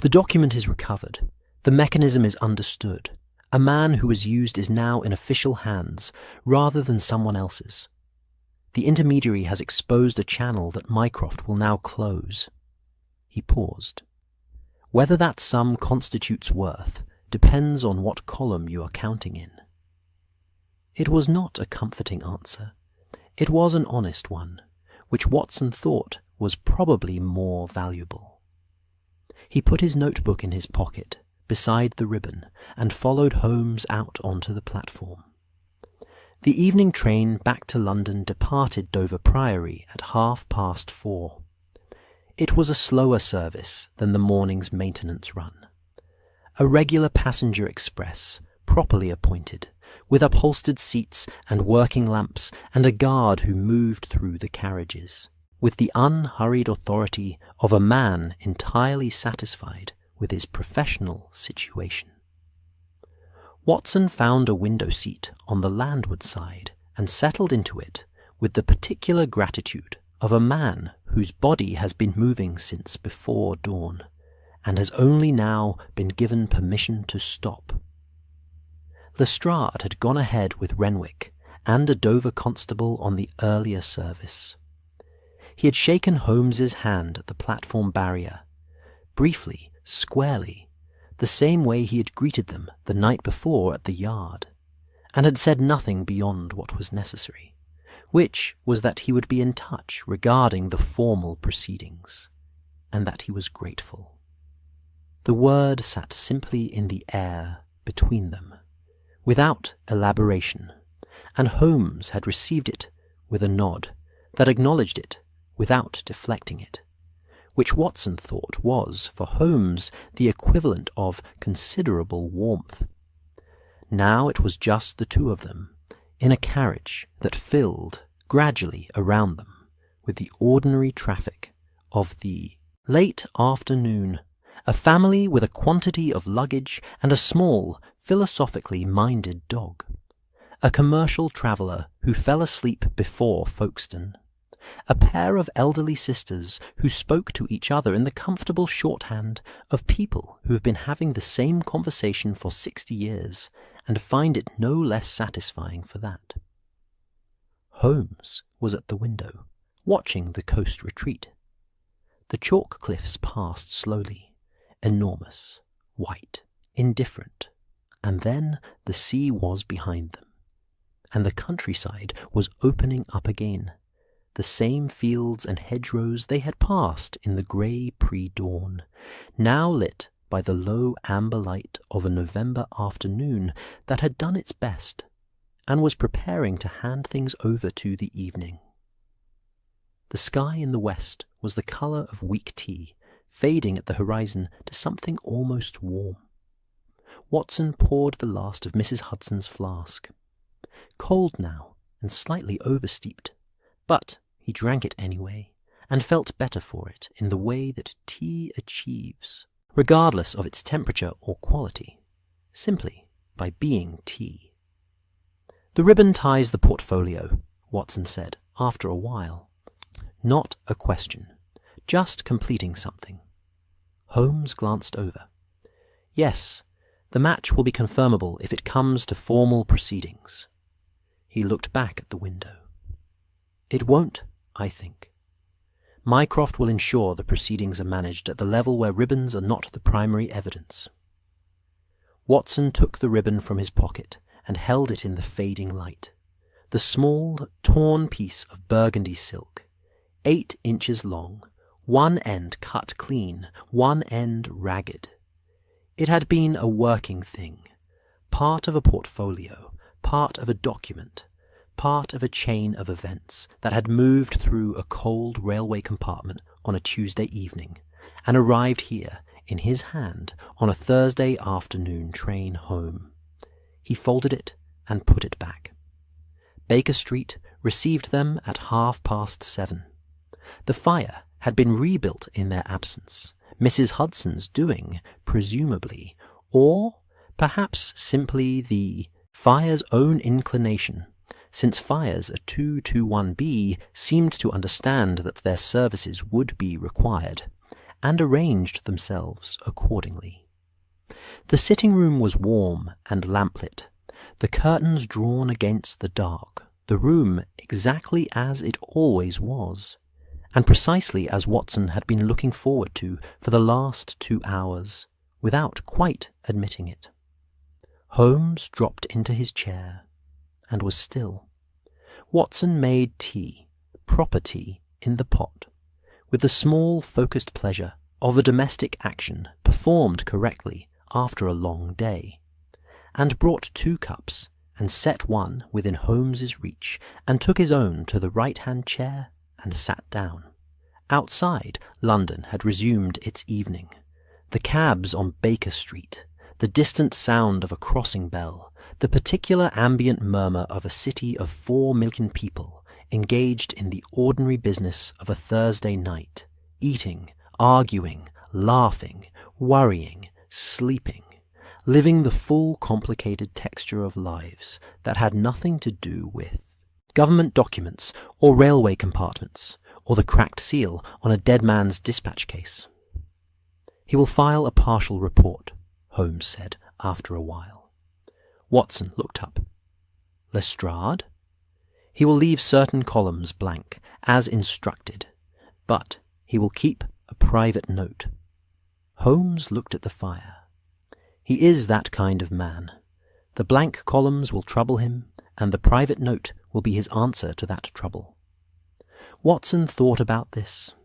The document is recovered. The mechanism is understood. A man who was used is now in official hands, rather than someone else's. The intermediary has exposed a channel that Mycroft will now close. He paused. Whether that sum constitutes worth depends on what column you are counting in. It was not a comforting answer. It was an honest one, which Watson thought was probably more valuable. He put his notebook in his pocket, beside the ribbon, and followed Holmes out onto the platform. The evening train back to London departed Dover Priory at 4:30. It was a slower service than the morning's maintenance run. A regular passenger express, properly appointed, with upholstered seats and working lamps and a guard who moved through the carriages, with the unhurried authority of a man entirely satisfied with his professional situation. Watson found a window seat on the landward side and settled into it with the particular gratitude of a man whose body has been moving since before dawn, and has only now been given permission to stop. Lestrade had gone ahead with Renwick and a Dover constable on the earlier service. He had shaken Holmes's hand at the platform barrier, briefly, squarely, the same way he had greeted them the night before at the yard, and had said nothing beyond what was necessary, which was that he would be in touch regarding the formal proceedings, and that he was grateful. The word sat simply in the air between them, without elaboration, and Holmes had received it with a nod that acknowledged it without deflecting it, which Watson thought was, for Holmes, the equivalent of considerable warmth. Now it was just the two of them, in a carriage that filled gradually around them, with the ordinary traffic of the late afternoon, a family with a quantity of luggage and a small, philosophically minded dog, a commercial traveller who fell asleep before Folkestone, a pair of elderly sisters who spoke to each other in the comfortable shorthand of people who have been having the same conversation for 60 years and find it no less satisfying for that. Holmes was at the window, watching the coast retreat. The chalk cliffs passed slowly, enormous, white, indifferent, and then the sea was behind them, and the countryside was opening up again, the same fields and hedgerows they had passed in the grey pre-dawn, now lit by the low amber light of a November afternoon that had done its best and was preparing to hand things over to the evening. The sky in the west was the colour of weak tea, fading at the horizon to something almost warm. Watson poured the last of Mrs. Hudson's flask. Cold now, and slightly oversteeped, but he drank it anyway, and felt better for it in the way that tea achieves, regardless of its temperature or quality, simply by being tea. "The ribbon ties the portfolio," Watson said, after a while. "Not a question. Just completing something." Holmes glanced over. "Yes, the match will be confirmable if it comes to formal proceedings." He looked back at the window. "It won't, I think. Mycroft will ensure the proceedings are managed at the level where ribbons are not the primary evidence." Watson took the ribbon from his pocket and held it in the fading light. The small, torn piece of burgundy silk, 8 inches long, one end cut clean, one end ragged. It had been a working thing, part of a portfolio, part of a document, part of a chain of events that had moved through a cold railway compartment on a Tuesday evening and arrived here in his hand on a Thursday afternoon train home. He folded it and put it back. Baker Street received them at 7:30. The fire had been rebuilt in their absence, Mrs. Hudson's doing, presumably, or perhaps simply the fire's own inclination, since fires at 221B seemed to understand that their services would be required, and arranged themselves accordingly. The sitting room was warm and lamplit, the curtains drawn against the dark, the room exactly as it always was, and precisely as Watson had been looking forward to for the last 2 hours, without quite admitting it. Holmes dropped into his chair, and was still. Watson made tea, proper tea, in the pot, with the small focused pleasure of a domestic action performed correctly after a long day, and brought 2 cups, and set one within Holmes's reach, and took his own to the right-hand chair, and sat down. Outside, London had resumed its evening. The cabs on Baker Street, the distant sound of a crossing bell, the particular ambient murmur of a city of 4 million people engaged in the ordinary business of a Thursday night, eating, arguing, laughing, worrying, sleeping, living the full complicated texture of lives that had nothing to do with government documents or railway compartments or the cracked seal on a dead man's dispatch case. "He will file a partial report," Holmes said after a while. Watson looked up. "Lestrade? He will leave certain columns blank, as instructed, but he will keep a private note." Holmes looked at the fire. "He is that kind of man. The blank columns will trouble him, and the private note will be his answer to that trouble." Watson thought about this.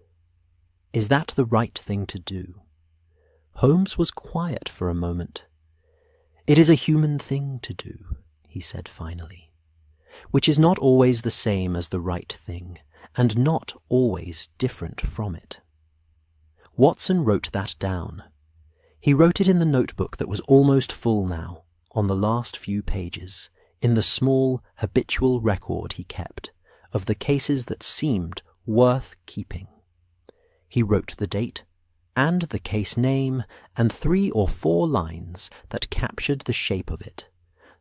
Is that the right thing to do? Holmes was quiet for a moment. "It is a human thing to do," he said finally, "which is not always the same as the right thing, and not always different from it." Watson wrote that down. He wrote it in the notebook that was almost full now, on the last few pages, in the small, habitual record he kept, of the cases that seemed worth keeping. He wrote the date, and the case name, and 3 or 4 lines that captured the shape of it,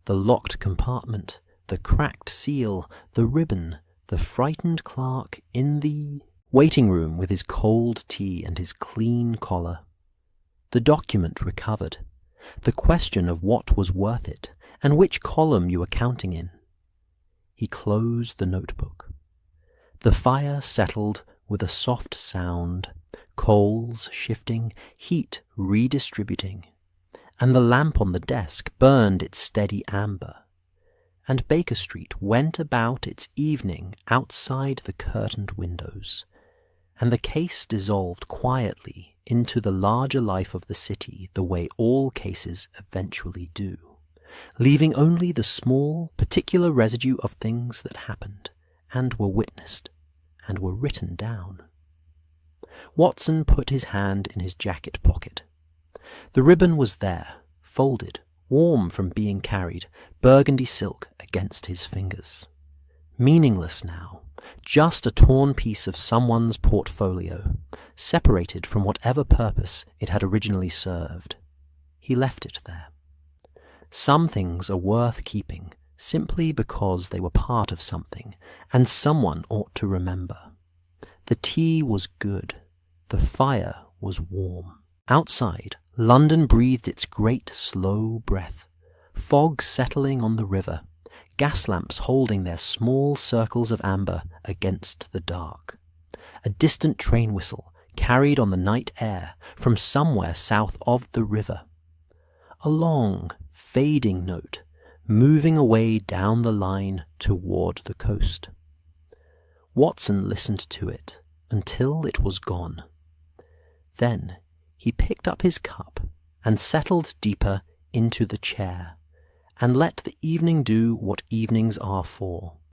the locked compartment, the cracked seal, the ribbon, the frightened clerk in the waiting room with his cold tea and his clean collar. The document recovered, the question of what was worth it, and which column you were counting in. He closed the notebook. The fire settled with a soft sound, coals shifting, heat redistributing, and the lamp on the desk burned its steady amber, and Baker Street went about its evening outside the curtained windows, and the case dissolved quietly into the larger life of the city the way all cases eventually do, leaving only the small, particular residue of things that happened, and were witnessed, and were written down. Watson put his hand in his jacket pocket. The ribbon was there, folded, warm from being carried, burgundy silk against his fingers. Meaningless now, just a torn piece of someone's portfolio, separated from whatever purpose it had originally served. He left it there. Some things are worth keeping simply because they were part of something, and someone ought to remember. The tea was good. The fire was warm. Outside, London breathed its great slow breath, fog settling on the river, gas lamps holding their small circles of amber against the dark. A distant train whistle carried on the night air from somewhere south of the river. A long, fading note, moving away down the line toward the coast. Watson listened to it until it was gone. Then he picked up his cup and settled deeper into the chair, and let the evening do what evenings are for.